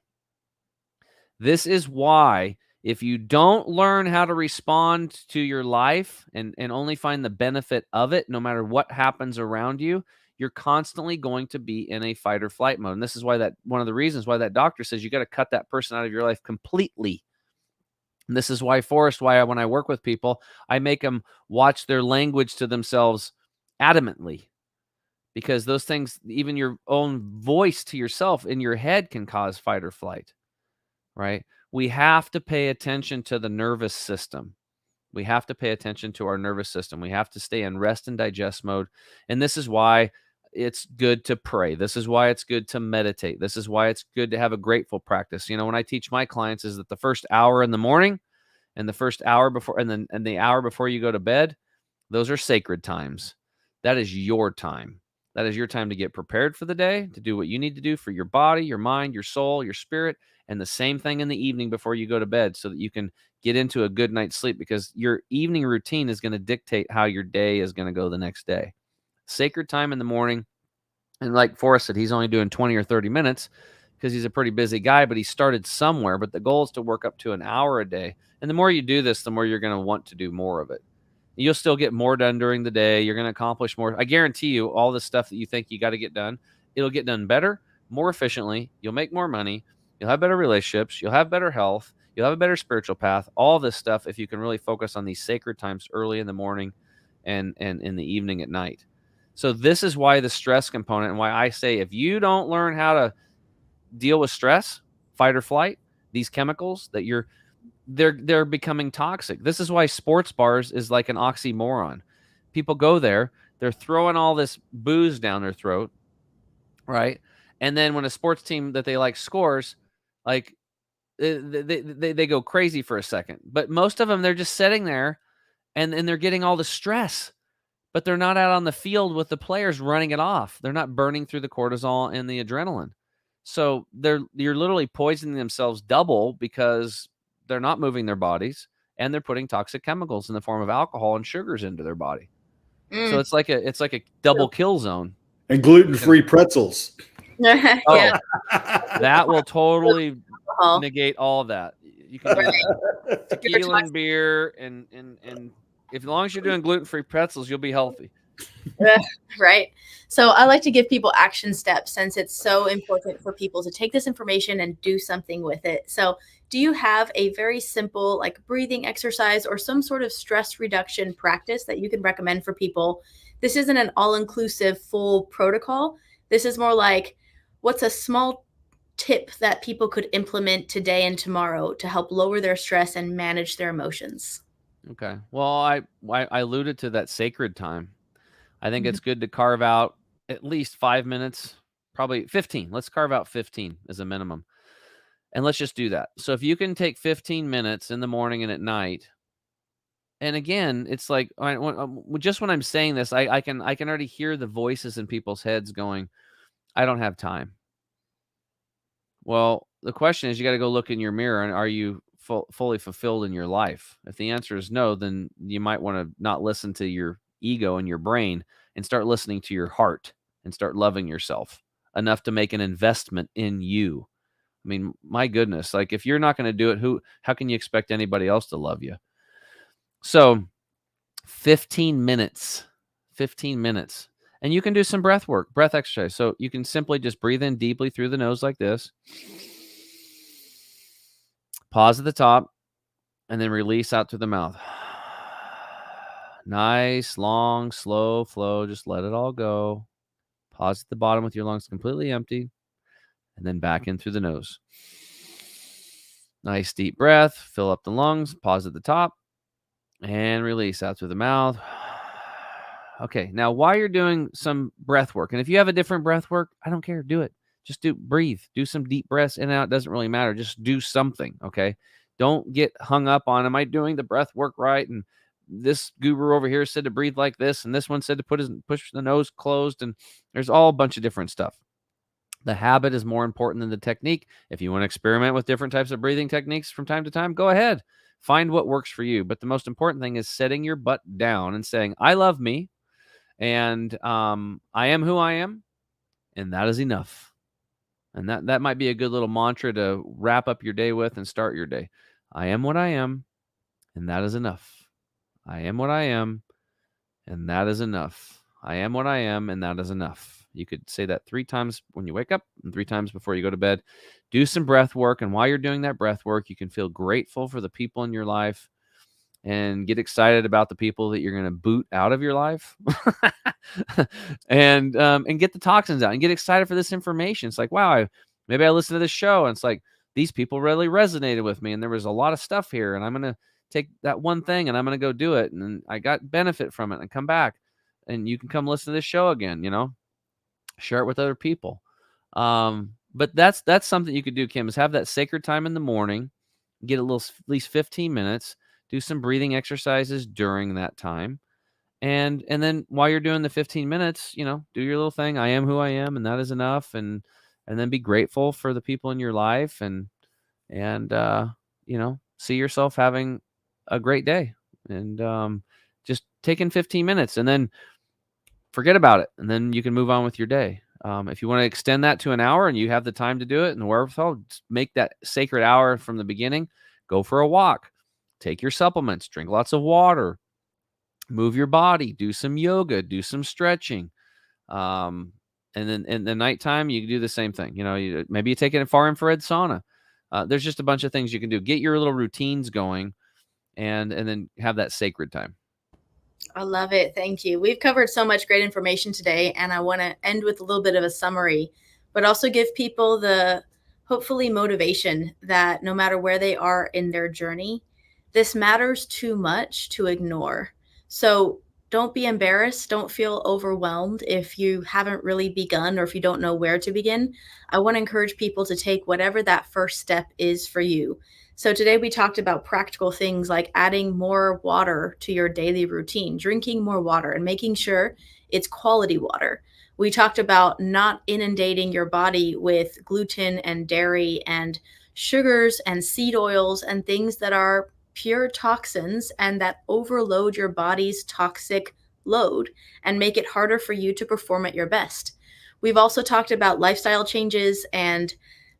This is why if you don't learn how to respond to your life and only find the benefit of it, no matter what happens around you, you're constantly going to be in a fight or flight mode. And this is why that one of the reasons why that doctor says you got to cut that person out of your life completely. And this is why, Forrest, when I work with people, I make them watch their language to themselves adamantly, because those things, even your own voice to yourself in your head, can cause fight or flight, right? We have to pay attention to the nervous system. We have to pay attention to our nervous system. We have to stay in rest and digest mode. And this is why it's good to pray. This is why it's good to meditate. This is why it's good to have a grateful practice. You know, when I teach my clients, is that the first hour in the morning and the first hour before, and the hour before you go to bed, those are sacred times. That is your time. That is your time to get prepared for the day, to do what you need to do for your body, your mind, your soul, your spirit, and the same thing in the evening before you go to bed, so that you can get into a good night's sleep, because your evening routine is going to dictate how your day is going to go the next day. Sacred time in the morning. And like Forrest said, he's only doing 20 or 30 minutes because he's a pretty busy guy, but he started somewhere. But the goal is to work up to an hour a day. And the more you do this, the more you're going to want to do more of it. You'll still get more done during the day. You're going to accomplish more. I guarantee you, all the stuff that you think you got to get done, it'll get done better, more efficiently. You'll make more money. You'll have better relationships. You'll have better health. You'll have a better spiritual path. All this stuff, if you can really focus on these sacred times early in the morning and in the evening at night. So this is why the stress component, and why I say, if you don't learn how to deal with stress, fight or flight, these chemicals that they're becoming toxic. This is why sports bars is like an oxymoron. People go there, they're throwing all this booze down their throat, right? And then when a sports team that they like scores, like they go crazy for a second. But most of them, they're just sitting there and they're getting all the stress, but they're not out on the field with the players running it off. They're not burning through the cortisol and the adrenaline. So you're literally poisoning themselves double, because they're not moving their bodies and they're putting toxic chemicals in the form of alcohol and sugars into their body. So it's like a double kill zone. And gluten-free pretzels. Yeah. Oh, that will totally negate all of that. You can do tequila and beer, and as long as you're doing gluten-free pretzels, you'll be healthy. Right. So I like to give people action steps, since it's so important for people to take this information and do something with it. So do you have a very simple, like, breathing exercise or some sort of stress reduction practice that you can recommend for people? This isn't an all-inclusive full protocol. This is more like, what's a small tip that people could implement today and tomorrow to help lower their stress and manage their emotions? Okay. Well, I alluded to that sacred time. I think it's good to carve out at least 5 minutes, probably 15. Let's carve out 15 as a minimum. And let's just do that. So if you can take 15 minutes in the morning and at night, and again, it's like, just when I'm saying this, I can already hear the voices in people's heads going, I don't have time. Well, the question is, you got to go look in your mirror, and are you fully fulfilled in your life? If the answer is no, then you might want to not listen to your ego and your brain and start listening to your heart and start loving yourself enough to make an investment in you. I mean, my goodness, like, if you're not going to do it, how can you expect anybody else to love you? So 15 minutes, and you can do some breath exercise. So you can simply just breathe in deeply through the nose like this, pause at the top, and then release out through the mouth. Nice, long, slow flow. Just let it all go. Pause at the bottom with your lungs completely empty, and then back in through the nose. Nice deep breath. Fill up the lungs. Pause at the top, and release out through the mouth. Okay, now while you're doing some breath work, and if you have a different breath work, I don't care. Do it. Just breathe. Do some deep breaths in and out. It doesn't really matter. Just do something, okay? Don't get hung up on, am I doing the breath work right? And this guru over here said to breathe like this, and this one said to push the nose closed, and there's all a bunch of different stuff. The habit is more important than the technique. If you want to experiment with different types of breathing techniques from time to time, go ahead. Find what works for you. But the most important thing is setting your butt down and saying, I love me, and I am who I am, and that is enough. And that might be a good little mantra to wrap up your day with and start your day. I am what I am, and that is enough. I am what I am, and that is enough. I am what I am, and that is enough. You could say that 3 times when you wake up and 3 times before you go to bed. Do some breath work, and while you're doing that breath work, you can feel grateful for the people in your life and get excited about the people that you're going to boot out of your life, and get the toxins out and get excited for this information. It's like, wow, maybe I listened to this show and it's like, these people really resonated with me and there was a lot of stuff here, and I'm going to take that one thing and I'm going to go do it. And I got benefit from it and come back, and you can come listen to this show again, share it with other people. But that's something you could do, Kim, is have that sacred time in the morning, get at least 15 minutes, do some breathing exercises during that time. And then while you're doing the 15 minutes, do your little thing. I am who I am, and that is enough. And then be grateful for the people in your life, and see yourself having a great day, and just taking 15 minutes and then forget about it. And then you can move on with your day. If you want to extend that to an hour and you have the time to do it and the wherewithal, make that sacred hour from the beginning. Go for a walk, take your supplements, drink lots of water, move your body, do some yoga, do some stretching. And then in the nighttime, you can do the same thing. Maybe you take it in far infrared sauna. There's just a bunch of things you can do. Get your little routines going, and then have that sacred time. I love it. Thank you. We've covered so much great information today, and I want to end with a little bit of a summary, but also give people the hopefully motivation that no matter where they are in their journey, this matters too much to ignore. So don't be embarrassed. Don't feel overwhelmed if you haven't really begun or if you don't know where to begin. I want to encourage people to take whatever that first step is for you. So today we talked about practical things like adding more water to your daily routine, drinking more water, and making sure it's quality water. We talked about not inundating your body with gluten and dairy and sugars and seed oils and things that are pure toxins and that overload your body's toxic load and make it harder for you to perform at your best. We've also talked about lifestyle changes, and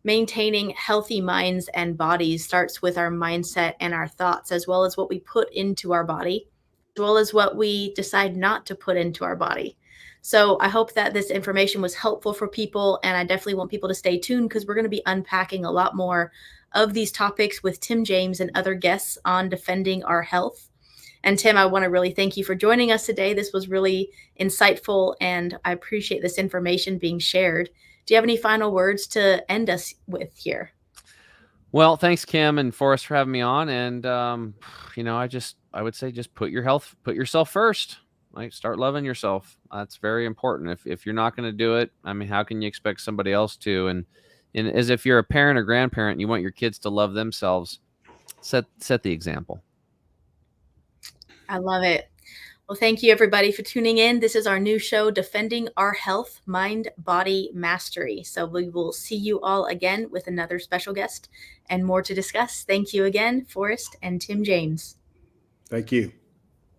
maintaining healthy minds and bodies starts with our mindset and our thoughts, as well as what we put into our body, as well as what we decide not to put into our body. So I hope that this information was helpful for people, and I definitely want people to stay tuned because we're going to be unpacking a lot more of these topics with Tim James and other guests on defending our health. And Tim, I want to really thank you for joining us today. This was really insightful, and I appreciate this information being shared. Do you have any final words to end us with here? Well, thanks, Kim and Forrest, for having me on. And, I would say just put yourself first. Like, start loving yourself. That's very important. If you're not going to do it, I mean, how can you expect somebody else to? And as if you're a parent or grandparent, and you want your kids to love themselves, set the example. I love it. Well, thank you everybody for tuning in. This is our new show, Defending Our Health, Mind, Body, Mastery. So we will see you all again with another special guest and more to discuss. Thank you again, Forrest and Tim James. Thank you.